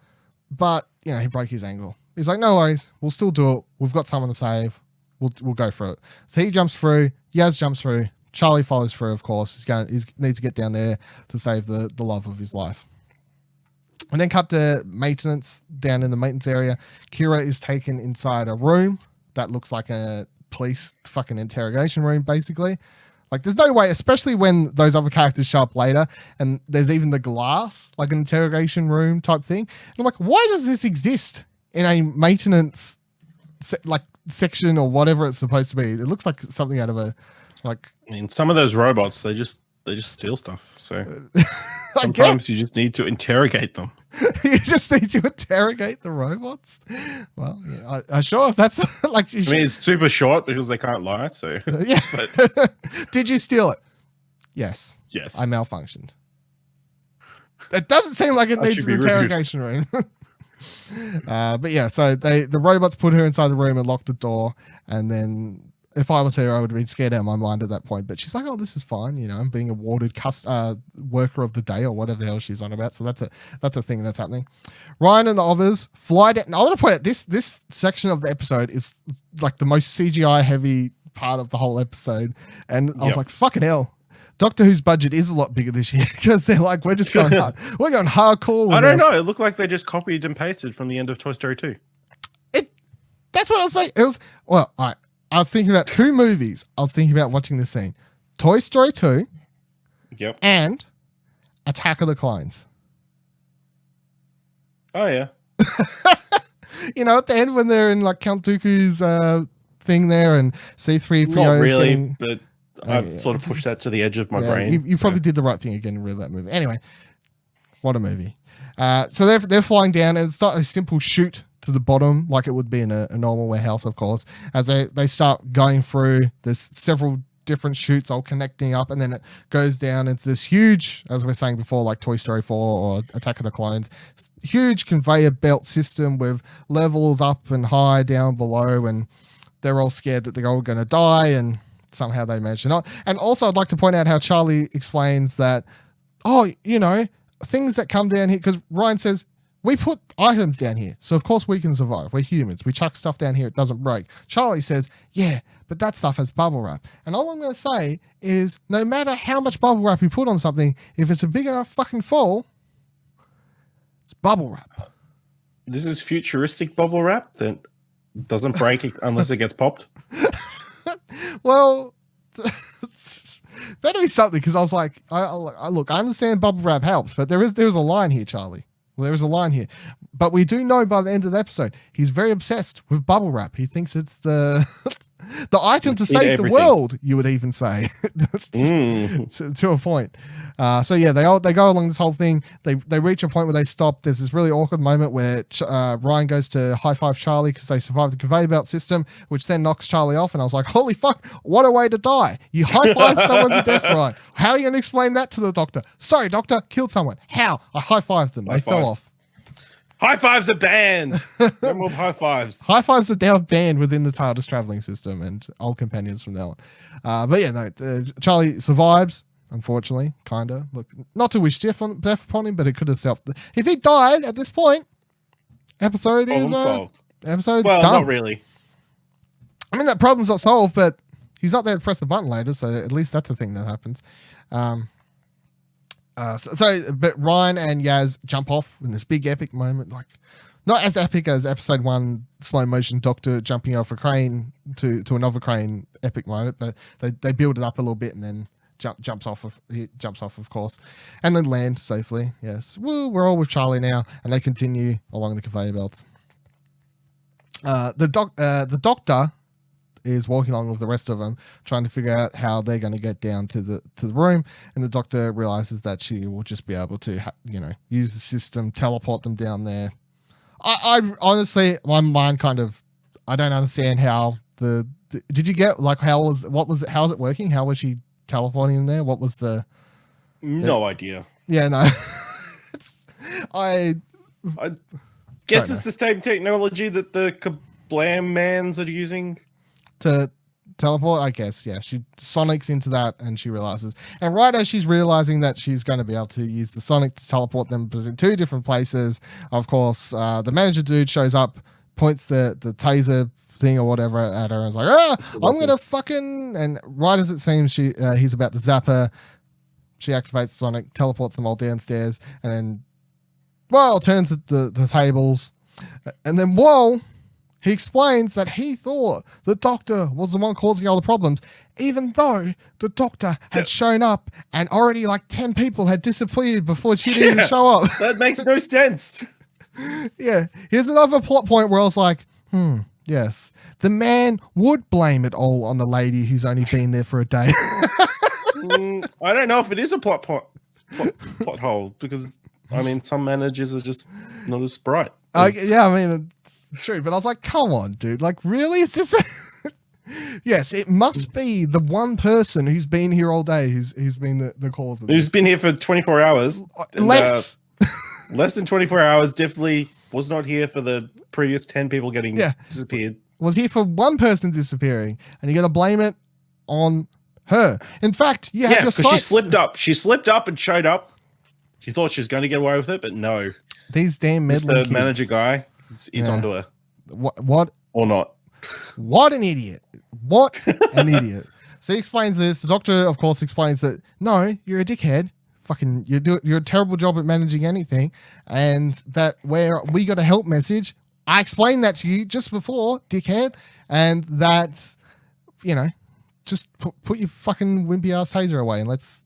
but he broke his ankle. He's like, no worries, we'll still do it. We've got someone to save. We'll go for it. So he jumps through. Yaz jumps through. Charlie follows through, of course. He needs to get down there to save the love of his life. And then cut to maintenance down in the maintenance area. Kira is taken inside a room that looks like a police fucking interrogation room, basically. Like, there's no way, especially when those other characters show up later, and there's even the glass, like an interrogation room type thing. And I'm like, why does this exist in a maintenance section or whatever it's supposed to be? It looks like something out of some of those robots, they just steal stuff. So sometimes you just need to interrogate them. You just need to interrogate the robots. Well, yeah, I sure if that's it's super short because they can't lie. So yeah. But did you steal it? Yes. I malfunctioned. It doesn't seem like it needs an interrogation room. But yeah, so the robots put her inside the room and locked the door, and then if I was her, I would have been scared out of my mind at that point. But she's like, oh, this is fine. I'm being awarded Worker of the Day or whatever the hell she's on about. So that's a thing that's happening. Ryan and the others fly down. Now, I want to point out this section of the episode is like the most CGI heavy part of the whole episode. And I was like, fucking hell. Doctor Who's budget is a lot bigger this year because they're like, we're just going hard. We're going hardcore with I don't know. It looked like they just copied and pasted from the end of Toy Story 2. That's what I was making. It was, well, all right. I was thinking about 2 movies. I was thinking about watching this scene. Toy Story 2. Yep. And Attack of the Clones. Oh, yeah. At the end when they're in like Count Dooku's thing there and C-3PO Not is really, getting... but I've sort of pushed that to the edge of my brain. You probably did the right thing again and read that movie. Anyway, what a movie. So they're flying down, and it's not a simple chute to the bottom like it would be in a normal warehouse, of course. As they start going through, there's several different chutes all connecting up, and then it goes down into this huge, as we were saying before, like Toy Story 4 or Attack of the Clones, huge conveyor belt system with levels up and high, down below, and they're all scared that they're all going to die, and somehow they manage to not. And also I'd like to point out how Charlie explains that, things that come down here, because Ryan says, we put items down here, so of course we can survive. We're humans. We chuck stuff down here, it doesn't break. Charlie says, yeah, but that stuff has bubble wrap. And all I'm going to say is, no matter how much bubble wrap you put on something, if it's a big enough fucking fall, it's bubble wrap. This is futuristic bubble wrap that doesn't break unless it gets popped. Well, better be something, because I was like, look, I understand bubble wrap helps, but there's a line here, Charlie. Well, there is a line here. But we do know by the end of the episode, he's very obsessed with bubble wrap. He thinks it's the item to save the world, you would even say, to a point. So yeah, they go along this whole thing. They reach a point where they stop. There's this really awkward moment where Ryan goes to high five Charlie because they survived the conveyor belt system, which then knocks Charlie off. And I was like, holy fuck, what a way to die. You high five someone to death, Ryan. How are you going to explain that to the doctor? Sorry, doctor, killed someone. How? I high fived them. They fell off. High fives are banned. No more high fives. High fives are now banned within the TARDIS traveling system and old companions from now on. But yeah, no, Charlie survives, unfortunately, kind of. Look, not to wish death upon him, but it could have helped. If he died at this point, episode is solved. Episode's done. Not really. I mean, that problem's not solved, but he's not there to press the button later, so at least that's a thing that happens. But Ryan and Yaz jump off in this big epic moment, like not as epic as episode 1 slow motion doctor jumping off a crane to another crane epic moment, but they build it up a little bit and then jumps off, of course, and then land safely. Yes, woo, we're all with Charlie now, and they continue along the conveyor belts. The doctor is walking along with the rest of them, trying to figure out how they're going to get down to the room. And the doctor realizes that she will just be able to, use the system, teleport them down there. I honestly, my mind kind of, I don't understand how did you get, like, how is it working? How was she teleporting in there? What was no idea. Yeah, no. I guess it's the same technology that the Kerblam mans are using to teleport, I guess. Yeah, she sonics into that and she realizes, and right as she's realizing that she's going to be able to use the sonic to teleport them but in 2 different places, of course, the manager dude shows up, points the taser thing or whatever at her and is like, I'm gonna fucking, and right as it seems he's about to zap her, she activates sonic, teleports them all downstairs, and then turns at the tables, and then he explains that he thought the doctor was the one causing all the problems, even though the doctor had shown up and already like 10 people had disappeared before she didn't even show up. That makes no sense. Yeah. Here's another plot point where I was like, yes, the man would blame it all on the lady who's only been there for a day. I don't know if it is a plot hole, because, I mean, some managers are just not as bright. Yeah, I mean, it's true, but I was like, come on, dude. Like, really? Is this Yes, it must be the one person who's been here all day who's been the cause of this. Who's been here for 24 hours. Less. Less than 24 hours, definitely was not here for the previous 10 people getting disappeared. Was here for one person disappearing, and you're going to blame it on her. In fact, you have your sights. She slipped up. She slipped up and showed up. She thought she was going to get away with it, but no. These damn meddling kids. The manager guy is onto her. What? Or not. What an idiot. What an idiot. So he explains this. The doctor, of course, explains that, no, you're a dickhead. Fucking, you're a terrible job at managing anything. And that where we got a help message, I explained that to you just before, dickhead. And that, just put your fucking wimpy ass taser away and let's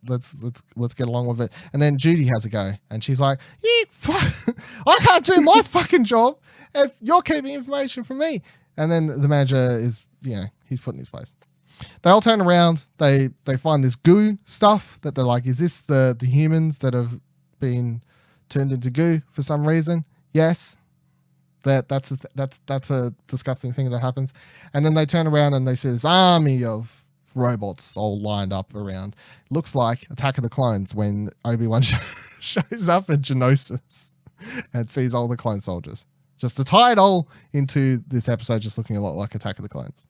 get along with it. And then Judy has a go, and she's like, I can't do my fucking job if you're keeping information from me. And then the manager is, he's put in his place. They all turn around. They find this goo stuff that they're like, is this the humans that have been turned into goo for some reason? Yes. That's a disgusting thing that happens. And then they turn around and they see this army of robots all lined up around. Looks like Attack of the Clones when Obi-Wan shows up in Geonosis and sees all the clone soldiers. Just to tie it all into this episode, just looking a lot like Attack of the Clones.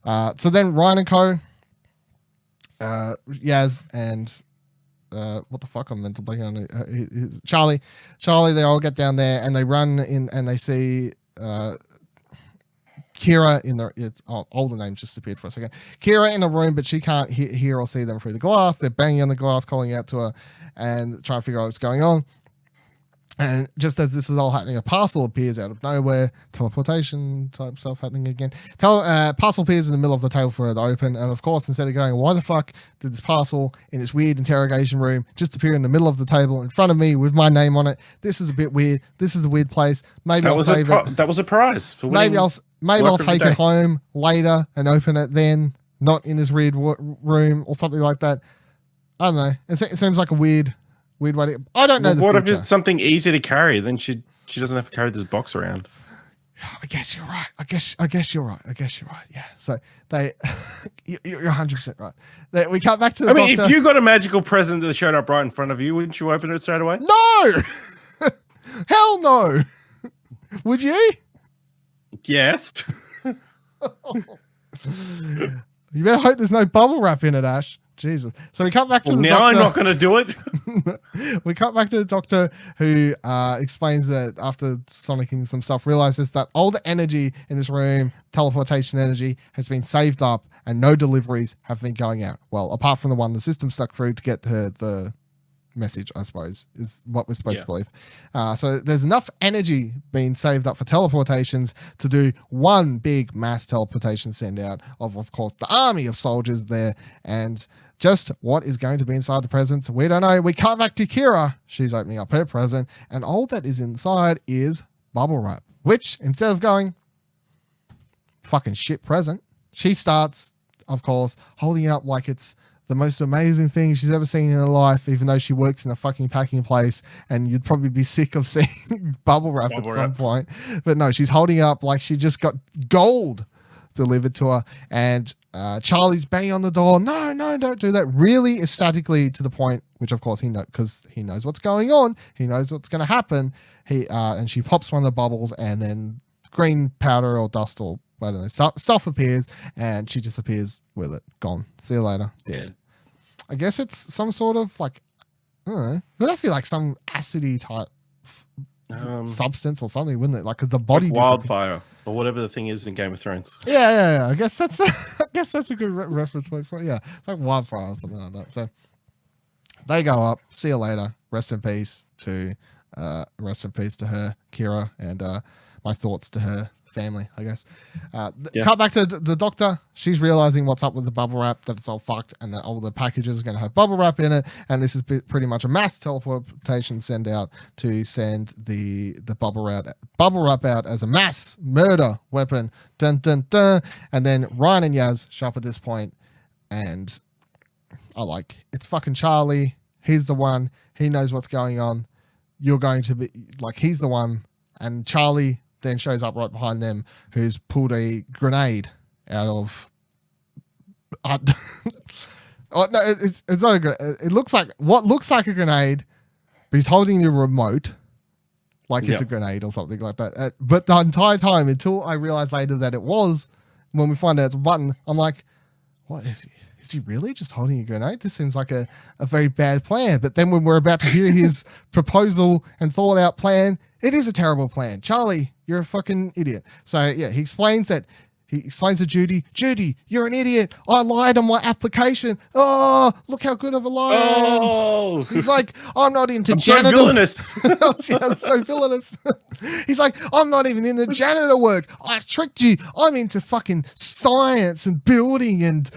So then Ryan and Co, Yaz and what the fuck, I'm meant to blank on Charlie, they all get down there and they run in and they see Kira in the, all the names just disappeared for a second. Kira in a room, but she can't hear or see them through the glass. They're banging on the glass, calling out to her and trying to figure out what's going on. And just as this is all happening, a parcel appears out of nowhere, teleportation type stuff happening again. Parcel appears in the middle of the table for her to open, and of course, instead of going, why the fuck did this parcel in this weird interrogation room just appear in the middle of the table in front of me with my name on it? This is a bit weird. This is a weird place. Maybe I'll save it. That was a prize for winning. Maybe I'll take it home later and open it then, not in this weird room or something like that. I don't know. It seems like a weird way to... I don't know. What if it's something easy to carry? Then she doesn't have to carry this box around. I guess you're right. I guess you're right. Yeah. So you're 100% right. We cut back to the doctor. If you got a magical present that showed up right in front of you, wouldn't you open it straight away? No. Hell no. Would you? Yes. You better hope there's no bubble wrap in it, Ash. Jesus. So we cut back to the doctor. Now I'm not going to do it. We cut back to the doctor who explains that after sonicking some stuff, realizes that all the energy in this room, teleportation energy, has been saved up and no deliveries have been going out. Well, apart from the one the system stuck through to get to the message, I suppose, is what we're supposed to believe. So there's enough energy being saved up for teleportations to do one big mass teleportation send out of course, the army of soldiers there. And just what is going to be inside the presents, we don't know. We cut back to Kira. She's opening up her present, and all that is inside is bubble wrap, which instead of going, fucking shit present, she starts, of course, holding it up like it's the most amazing thing she's ever seen in her life, even though she works in a fucking packing place and you'd probably be sick of seeing bubble wrap at some point. But no, she's holding it up like she just got gold delivered to her. And Charlie's banging on the door. No, don't do that. Really ecstatically to the point, which of course he knows because he knows what's going on. He knows what's going to happen. And she pops one of the bubbles and then green powder or dust or I don't know, stuff appears and she disappears with it. Gone. See you later. Dead. I guess it's some sort of like, I don't know. Would that feel like some acidy type substance or something, wouldn't it? Like, because the body like wildfire or whatever the thing is in Game of Thrones. Yeah. I guess that's a good reference point for it. Yeah, it's like wildfire or something like that. So they go up. See you later. Rest in peace to her, Kira, and my thoughts to her family, I guess. Cut back to the doctor. She's realizing what's up with the bubble wrap, that it's all fucked and that all the packages are going to have bubble wrap in it, and this is pretty much a mass teleportation send out to send the bubble wrap out as a mass murder weapon. Dun dun dun. And then Ryan and Yaz show up at this point, and it's fucking Charlie. He's the one. He knows what's going on. You're going to be like, he's the one. And Charlie then shows up right behind them, who's pulled a grenade out of... oh, no, it's not a grenade. It looks like a grenade, but he's holding the remote like it's a grenade or something like that. But the entire time, until I realized later that it was, when we find out it's a button, I'm like, what is he? Is he really just holding a grenade? This seems like a very bad plan. But then when we're about to hear his proposal and thought out plan, it is a terrible plan. Charlie, you're a fucking idiot. So yeah, he explains to Judy, you're an idiot. I lied on my application. Oh, look how good of a liar I am. Oh, he's like, I'm not into janitor. So villainous. Yeah, so villainous. He's like, I'm not even into janitor work. I tricked you. I'm into fucking science and building and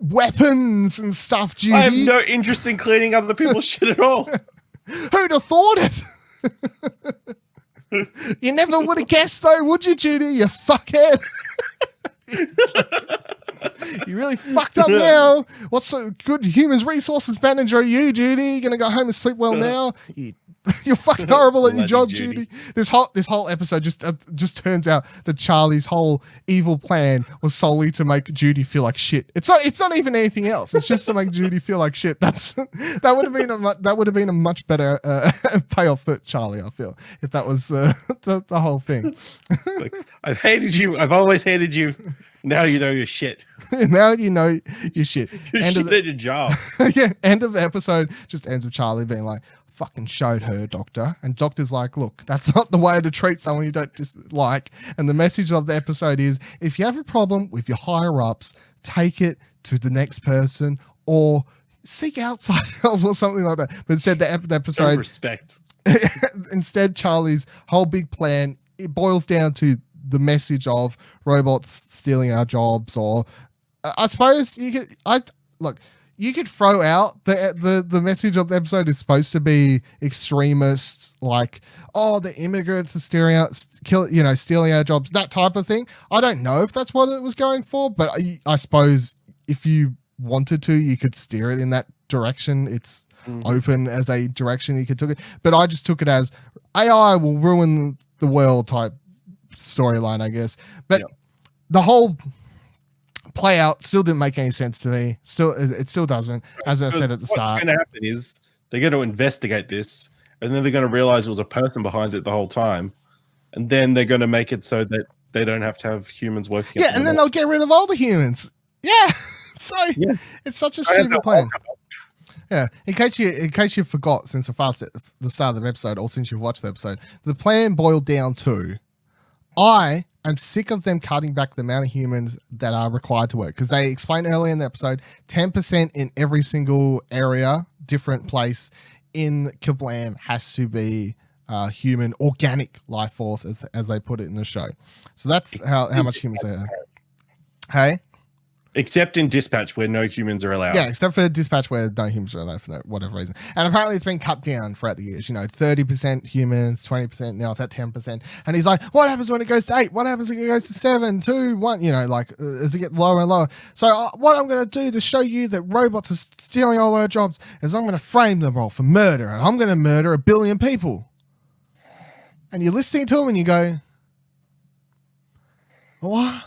weapons and stuff, Judy. I have no interest in cleaning other people's shit at all. Who'd have thought it? You never would have guessed, though, would you, Judy? You fuckhead. You really fucked up now. What's so good human resources manager are you, Judy? You're gonna go home and sleep well now? You're fucking horrible at your job, Judy. This whole episode just turns out that Charlie's whole evil plan was solely to make Judy feel like shit. It's not even anything else. It's just to make Judy feel like shit. That would have been a much better payoff for Charlie, I feel, if that was the whole thing. Like, I've hated you. I've always hated you. Now you know your shit. Now you know your shit. You're shit at your job. Yeah. End of the episode just ends with Charlie being like, fucking showed her, doctor. And doctor's like, look, that's not the way to treat someone you don't dislike. And the message of the episode is, if you have a problem with your higher ups, take it to the next person or seek outside help or something like that. But instead the episode... Respect. Instead, Charlie's whole big plan, it boils down to the message of robots stealing our jobs, or I suppose you could throw out the message of the episode is supposed to be extremists, like, oh, the immigrants are stealing our jobs, that type of thing. I don't know if that's what it was going for, but I suppose if you wanted to, you could steer it in that direction. It's open as a direction you could take it, but I just took it as AI will ruin the world type storyline, I guess. But the whole play out still didn't make any sense to me. It still doesn't. As I said at the start, what's going to happen is they're going to investigate this, and then they're going to realize it was a person behind it the whole time, and then they're going to make it so that they don't have to have humans working. Yeah, and then they'll get rid of all the humans. Yeah, so it's such a stupid plan. Yeah, in case you forgot, since the start of the episode, or since you've watched the episode, the plan boiled down to, I'm sick of them cutting back the amount of humans that are required to work, because they explained earlier in the episode 10% in every single area, different place in Kerblam has to be human, organic life force, as they put it in the show. So that's how much humans there are. Hey? Except in Dispatch, where no humans are allowed. Yeah, except for Dispatch, where no humans are allowed for whatever reason. And apparently it's been cut down throughout the years. 30% humans, 20%, now it's at 10%. And he's like, what happens when it goes to 8? What happens when it goes to 7, 2, 1? As it gets lower and lower. So what I'm going to do to show you that robots are stealing all our jobs is I'm going to frame them all for murder. And I'm going to murder 1 billion people. And you're listening to him and you go, what?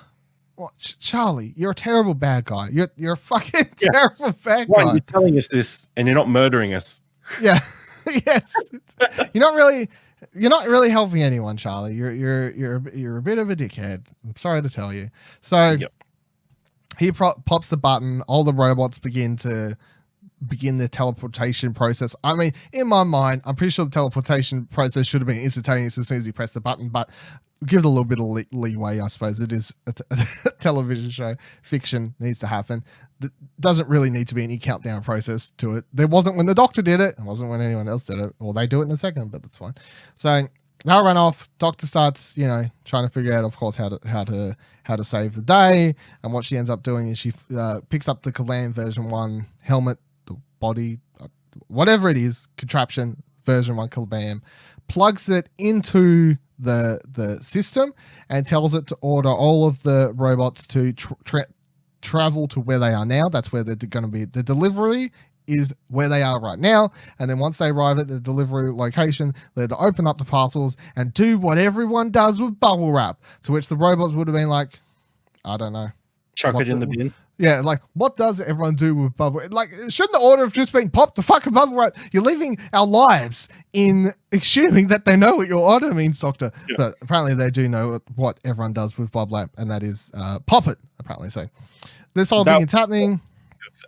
What, Charlie, you're a terrible bad guy. You're a fucking terrible bad guy. You're telling us this and you're not murdering us. Yeah. Yes. You're not really helping anyone, Charlie. You're a bit of a dickhead. I'm sorry to tell you. So he pops the button, all the robots begin the teleportation process. I mean, in my mind, I'm pretty sure the teleportation process should have been instantaneous as soon as he pressed the button, but give it a little bit of leeway, I suppose. It is a television show. Fiction needs to happen. It doesn't really need to be any countdown process to it. There wasn't when the Doctor did it. It wasn't when anyone else did it. Or they do it in a second, but that's fine. So they'll run off. Doctor starts, trying to figure out, of course, how to save the day. And what she ends up doing is she picks up the Kerblam version 1 helmet, the body, whatever it is, contraption, version 1 Kerblam, plugs it into the system and tells it to order all of the robots to travel to where they are now. That's where they're going to be. The delivery is where they are right now. And then once they arrive at the delivery location, they're to open up the parcels and do what everyone does with bubble wrap, to which the robots would have been like, I don't know. Chuck it in the bin. Yeah, like, what does everyone do with bubble? Like, shouldn't the order have just been pop the fucking bubble wrap? You're leaving our lives in assuming that they know what your order means, Doctor. Yeah. But apparently they do know what everyone does with bubble wrap, and that is pop it, apparently. So this whole thing is happening.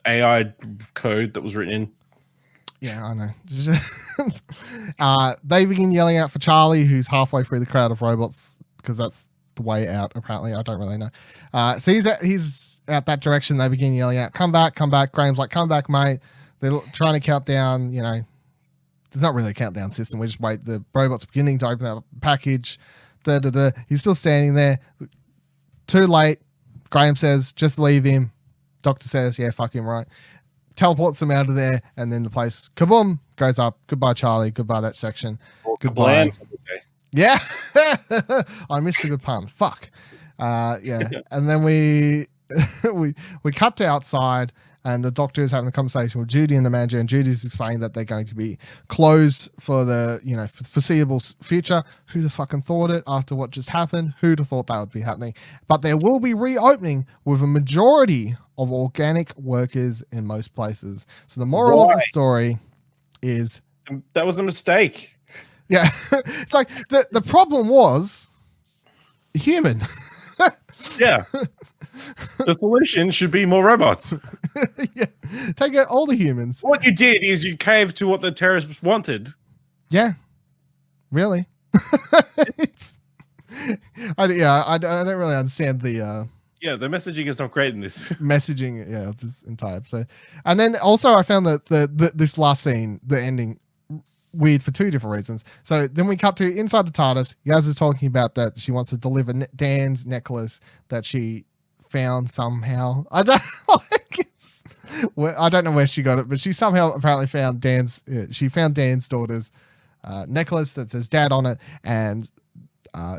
AI code that was written in. Yeah, I know. They begin yelling out for Charlie, who's halfway through the crowd of robots, because that's the way out, apparently. I don't really know. So he's out that direction. They begin yelling out, come back. Graham's like, come back, mate. They're trying to count down, there's not really a countdown system. We just wait. The robot's beginning to open up a package. He's still standing there. Too late. Graham says, just leave him. Doctor says, yeah, fuck him, right. Teleports him out of there, and then the place, kaboom, goes up. Goodbye, Charlie. Goodbye, that section. Goodbye. Yeah. I missed a good pun. Fuck. Yeah. And then we cut to outside, and the Doctor is having a conversation with Judy and the manager, and Judy's explaining that they're going to be closed for the foreseeable future. Who'd have fucking thought it after what just happened? Who'd have thought that would be happening? But there will be reopening with a majority of organic workers in most places. So the moral of the story is that was a mistake. Yeah. It's like the problem was human. Yeah. The solution should be more robots. Yeah. Take out all the humans. What you did is you caved to what the terrorists wanted. Yeah. Really? I don't really understand the the messaging is not great in this. Messaging, of this entire episode. And then also I found that this last scene, the ending, weird for two different reasons. So then we cut to inside the TARDIS. Yaz is talking about that she wants to deliver Dan's necklace that she found somehow. I don't I don't know where she got it, but she somehow apparently found Dan's daughter's necklace that says Dad on it, and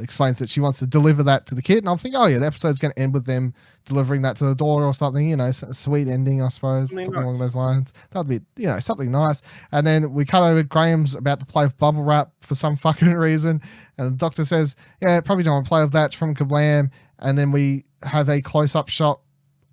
explains that she wants to deliver that to the kid. And I'm thinking, oh yeah, the episode's going to end with them delivering that to the daughter or something, you know, a sweet ending, I suppose, something along those lines. That'd be, you know, something nice. And then we cut over, Graham's about to play with bubble wrap for some fucking reason, and the doctor says, yeah, probably don't want to play with that, it's from Kerblam. And then we have a close-up shot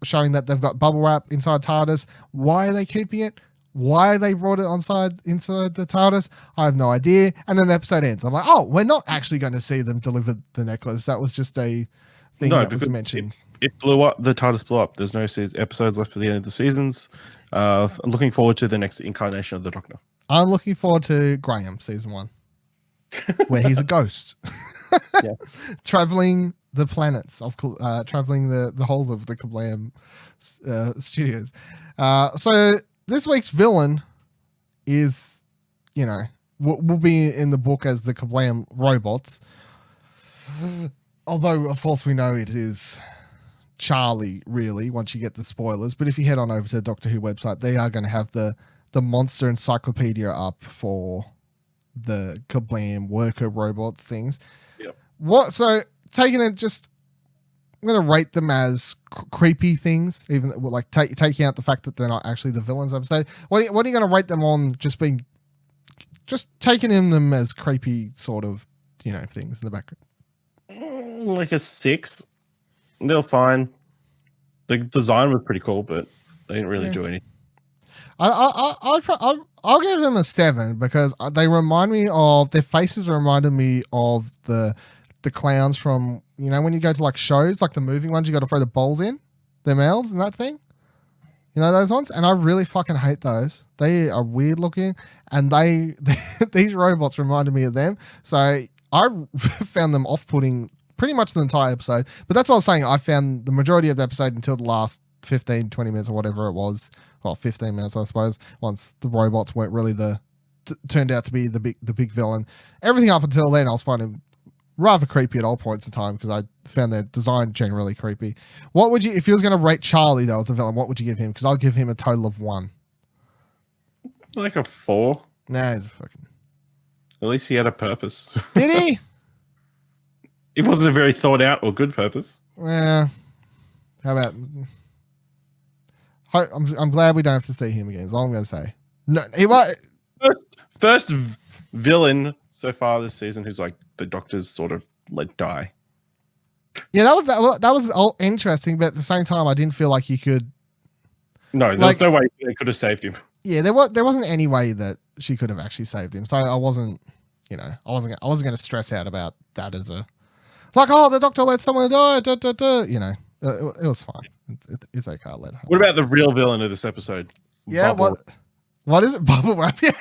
showing that they've got bubble wrap inside TARDIS. Why are they keeping it? Why they brought it inside the TARDIS, I have no idea. And then the episode ends. I'm like, oh, we're not actually going to see them deliver the necklace. That was just a thing that was mentioned. It blew up. The TARDIS blew up. There's no episodes left for the end of the seasons. I'm looking forward to the next incarnation of the Doctor. I'm looking forward to Graham season 1, where he's a ghost, traveling the planets of traveling the whole of the Kerblam studios. So this week's villain is, you know, will be in the book as the Kerblam robots. Although, of course, we know it is Charlie, really, once you get the spoilers. But if you head on over to the Doctor Who website, they are going to have the monster encyclopedia up for the Kerblam worker robots things. Yep. So taking it, just I'm going to rate them as creepy things, even like taking out the fact that they're not actually the villains episode. What are you going to rate them on? Just taking in them as creepy sort of, you know, things in the background. Like a 6. They're fine. The design was pretty cool, but they didn't really do anything. I'll give them a 7 because they remind me of, their faces reminded me of the clowns from, you know, when you go to like shows, like the moving ones, you got to throw the bowls in, their mouths and that thing. You know those ones? And I really fucking hate those. They are weird looking, and these robots reminded me of them. So I found them off-putting pretty much the entire episode. But that's what I was saying. I found the majority of the episode until the last 15, 20 minutes or whatever it was. Well, 15 minutes, I suppose, once the robots weren't really turned out to be the big villain. Everything up until then, I was finding rather creepy at all points in time because I found their design generally creepy. What would you, if you was going to rate Charlie though as a villain, what would you give him? Because I'll give him a total of 1. Like a 4. Nah, he's a fucking... At least he had a purpose. Did he? It wasn't a very thought out or good purpose. Yeah. How about... I'm glad we don't have to see him again, is all I'm going to say. No, he was... First villain so far this season who's like the Doctor's sort of let die. Yeah, that was all interesting, but at the same time, I didn't feel like you could... No, there's no way they could have saved him. Yeah, there wasn't any way that she could have actually saved him. So I wasn't, you know, I wasn't going to stress out about that as a... Like, oh, the Doctor let someone die, you know. It was fine. It's okay. I'll let her. What about the real villain of this episode? Yeah, what is it? Bubble wrap? Yeah.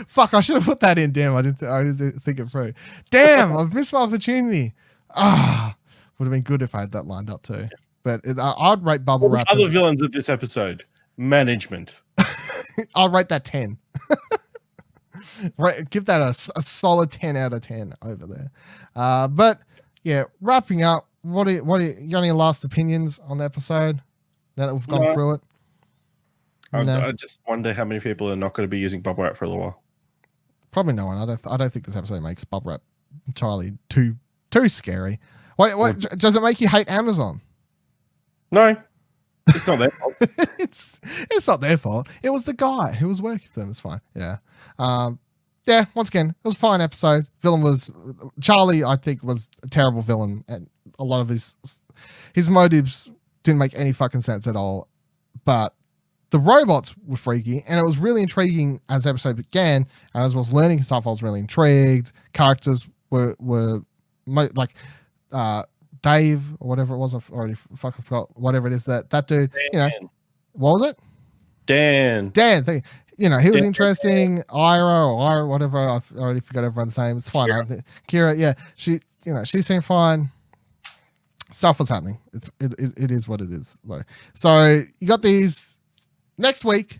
Fuck, I should have put that in. Damn, I didn't think it through. Damn, I've missed my opportunity. Would have been good if I had that lined up too. But I'd rate Bubble Wrap. Other villains of this episode, management. I'll rate that 10. Right, give that a solid 10 out of 10 over there. But yeah, wrapping up. What are you got any last opinions on the episode now that we've gone through it? I just wonder how many people are not going to be using Bubble Wrap for a little while. Probably no one. I don't think this episode makes Bubble Wrap entirely too scary. What does it make you hate Amazon? No, it's not their fault. it's not their fault. It was the guy who was working for them. It's fine. Yeah. Yeah. Once again, it was a fine episode. Villain was Charlie. I think was a terrible villain, and a lot of his motives didn't make any fucking sense at all. But the robots were freaky, and it was really intriguing as the episode began. And as I was learning stuff, I was really intrigued. Characters were like Dave or whatever it was. I've already fucking forgot. Whatever it is that dude. Dan. You know, what was it? Dan. You know, he was interesting. Ira, whatever. I've already forgot everyone's name. It's fine. Kira, yeah. She seemed fine. Stuff was happening. It is what it is. So you got these next week.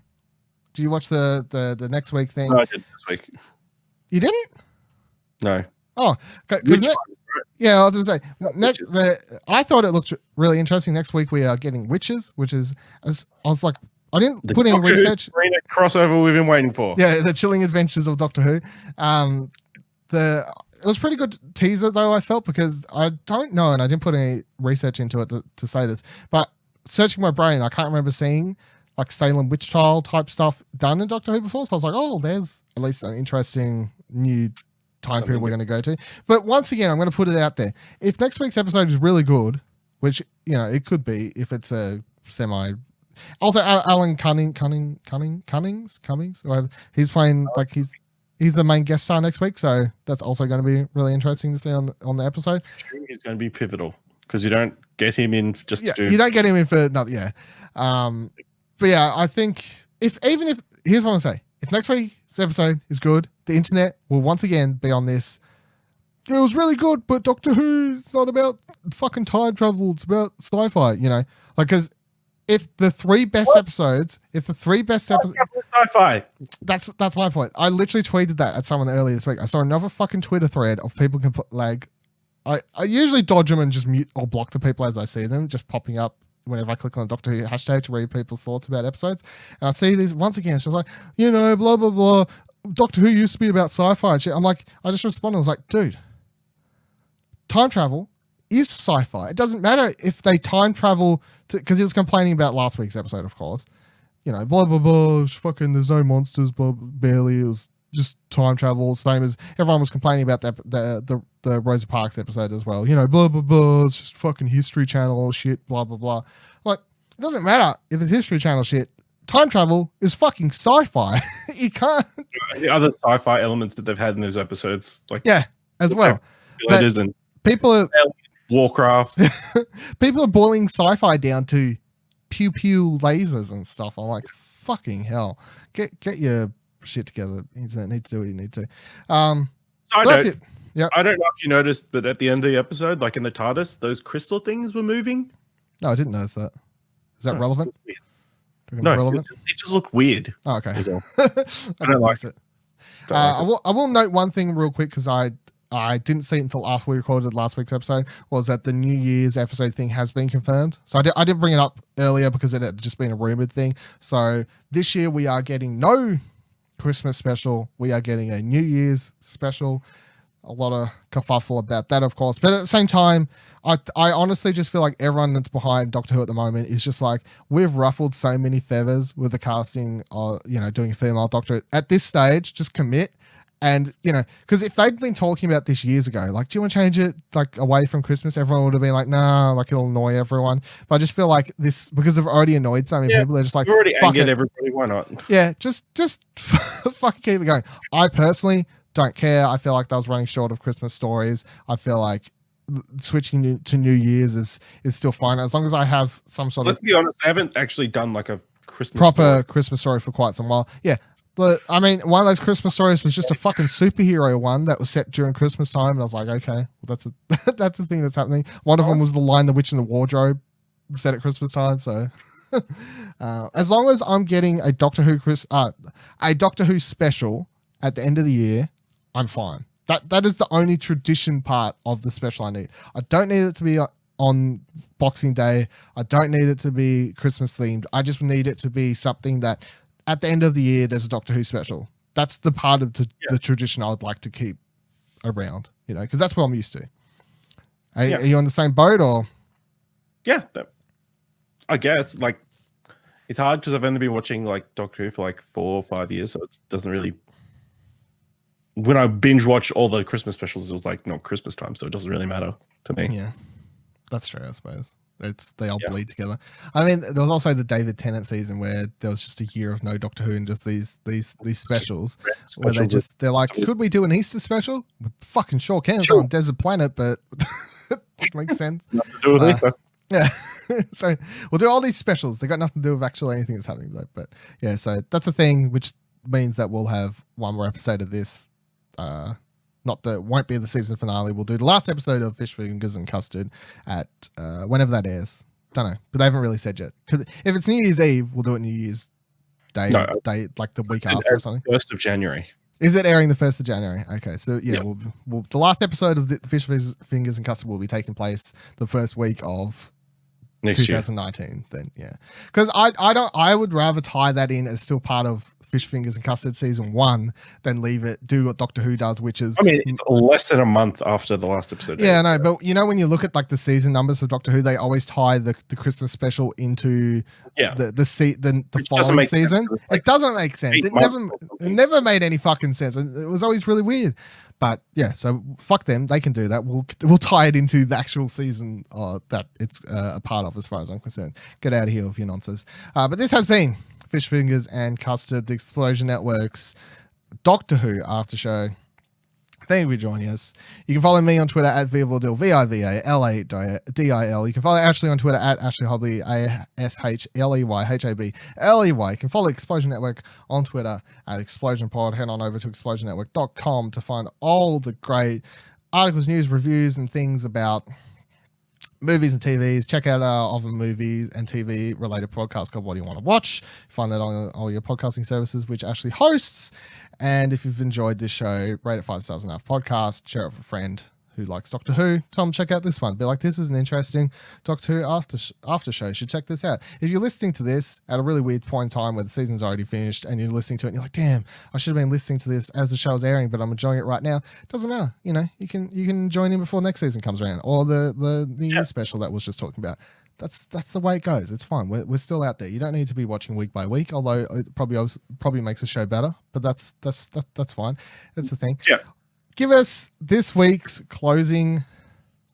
Do you watch the next week thing? No, I did this week. You didn't? No. Oh, Which because one? yeah, I was going to say Witches. I thought it looked really interesting. Next week we are getting Witches, which is I was like, I didn't put any Doctor Who research. Arena crossover we've been waiting for. Yeah, the Chilling Adventures of Doctor Who. It was pretty good teaser though, I felt, because I don't know, and I didn't put any research into it to say this, but searching my brain, I can't remember seeing like Salem witch trial type stuff done in Doctor Who before. So I was like, oh, there's at least an interesting new time period we're going to go to. But once again, I'm going to put it out there. If next week's episode is really good, which, you know, it could be if it's a semi. Also, Alan Cummings, whatever, he's playing like he's the main guest star next week, so that's also going to be really interesting to see on the episode. He's going to be pivotal because you don't get him in just to do. You don't get him in for nothing. Yeah, but yeah, I think if here's what I'm saying: if next week's episode is good, the internet will once again be on this. It was really good, but Doctor Who, it's not about fucking time travel. It's about sci-fi. You know, like because. If the three best episodes, sci-fi, that's my point. I literally tweeted that at someone earlier this week. I saw another fucking Twitter thread of people can put like, I usually dodge them and just mute or block the people as I see them, just popping up whenever I click on the Doctor Who hashtag to read people's thoughts about episodes. And I see these once again. It's just like, you know, blah blah blah. Doctor Who used to be about sci-fi and shit. I'm like, I just responded. I was like, dude, time travel is sci-fi. It doesn't matter if they time travel to, because he was complaining about last week's episode, of course. You know, blah blah blah. Fucking, there's no monsters, blah, barely. It was just time travel, same as everyone was complaining about the Rosa Parks episode as well. You know, blah blah blah. It's just fucking History Channel shit. Blah blah blah. Like, it doesn't matter if it's History Channel shit. Time travel is fucking sci-fi. You can't. The other sci-fi elements that they've had in those episodes, like as well. It isn't. People are. Warcraft. People are boiling sci-fi down to pew pew lasers and stuff. I'm like, fucking hell. Get your shit together. Internet needs to do what you need to. That's it. Yep. I don't know if you noticed, but at the end of the episode, like in the TARDIS, those crystal things were moving. No, I didn't notice that. Is that relevant? No, relevant? It just looked weird. Oh, okay. I don't like it. I will note one thing real quick because I didn't see it until after we recorded last week's episode, was that the New Year's episode thing has been confirmed. So I didn't bring it up earlier because it had just been a rumored thing. So this year we are getting no Christmas special. We are getting a New Year's special. A lot of kerfuffle about that, of course. But at the same time, I honestly just feel like everyone that's behind Doctor Who at the moment is just like, we've ruffled so many feathers with the casting of, you know, doing a female Doctor. At this stage, just commit. And, you know, because if they'd been talking about this years ago, like, do you want to change it like away from Christmas? Everyone would have been like, nah, like it'll annoy everyone. But I just feel like this, because they've already annoyed so many people, they're just like, already fuck angered it. Everybody, why not? Yeah, just fucking keep it going. I personally don't care. I feel like they was running short of Christmas stories. I feel like switching to New Year's is still fine as long as I have some sort Let's be honest, they haven't actually done like a Christmas proper story. Christmas story for quite some while. Yeah. But I mean, one of those Christmas stories was just a fucking superhero one that was set during Christmas time, and I was like, okay, well, that's a thing that's happening. One of them was The Lion, the Witch, and the Wardrobe, set at Christmas time. So, as long as I'm getting a Doctor Who special at the end of the year, I'm fine. That is the only tradition part of the special I need. I don't need it to be on Boxing Day. I don't need it to be Christmas themed. I just need it to be something that, at the end of the year, there's a Doctor Who special. That's the part of the tradition I would like to keep around, you know, because that's what I'm used to. Are you on the same boat or? Yeah, I guess. Like, it's hard because I've only been watching like Doctor Who for like 4 or 5 years, so it doesn't really. When I binge watch all the Christmas specials, it was like not Christmas time, so it doesn't really matter to me. Yeah, that's true, I suppose. They all bleed together. I mean, there was also the David Tennant season where there was just a year of no Doctor Who and just these specials where they're like, could we do an Easter special? We fucking sure can. It's on Desert Planet, but it makes sense. Nothing to do with Easter. Yeah. So we'll do all these specials. They got nothing to do with actually anything that's happening though. But yeah, so that's a thing, which means that we'll have one more episode of this. Won't be the season finale. We'll do the last episode of Fish, Fingers and Custard at whenever that airs. Don't know, but they haven't really said yet. If it's New Year's Eve, we'll do it New Year's Day, like the week after or something. 1st of January. Is it airing the 1st of January? Okay, so yeah, Yes. we'll the last episode of the Fish Fingers and Custard will be taking place the first week of Next year. 2019. Then yeah, because I would rather tie that in as still part of Fish Fingers and Custard season 1 than leave it do what Doctor Who does, which is I mean, it's less than a month after the last episode. yeah, no, but you know when you look at like the season numbers of Doctor Who, they always tie the Christmas special into the Which doesn't following make sense, season. 'cause it's like It doesn't make sense. 8 It months never made any fucking sense. And it was always really weird. But yeah, so fuck them. They can do that. We'll tie it into the actual season that it's a part of, as far as I'm concerned. Get out of here with your nonsense. But this has been Fish Fingers and Custard, the Explosion Network's Doctor Who after show. Thank you for joining us. You can follow me on Twitter at Vivaladil, VIVALADIL. You can follow Ashley on Twitter at Ashley Hobley, ASHLEYHABLEY. You can follow Explosion Network on Twitter at Explosion Pod. Head on over to explosionnetwork.com to find all the great articles, news, reviews, and things about movies and TVs. Check out our other movies and TV related podcast called What Do You Want to Watch? Find that on all your podcasting services, which Ashley hosts. And if you've enjoyed this show, rate it 5 stars on our podcast, share it with a friend who likes Doctor Who. Tell them to check out this one. Be like, this is an interesting Doctor Who after show. You should check this out. If you're listening to this at a really weird point in time where the season's already finished and you're listening to it and you're like, damn, I should have been listening to this as the show's airing, but I'm enjoying it right now. It doesn't matter. You know, you can join in before next season comes around, or the New Year's special that was just talking about. That's the way it goes. It's fine. We're still out there. You don't need to be watching week by week, although it probably makes the show better. But that's fine. That's the thing. Yeah. Give us this week's closing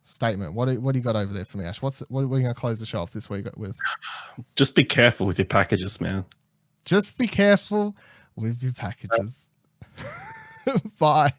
statement. What do you got over there for me, Ash? What are we going to close the show off this week with? Just be careful with your packages, man. Just be careful with your packages. Bye.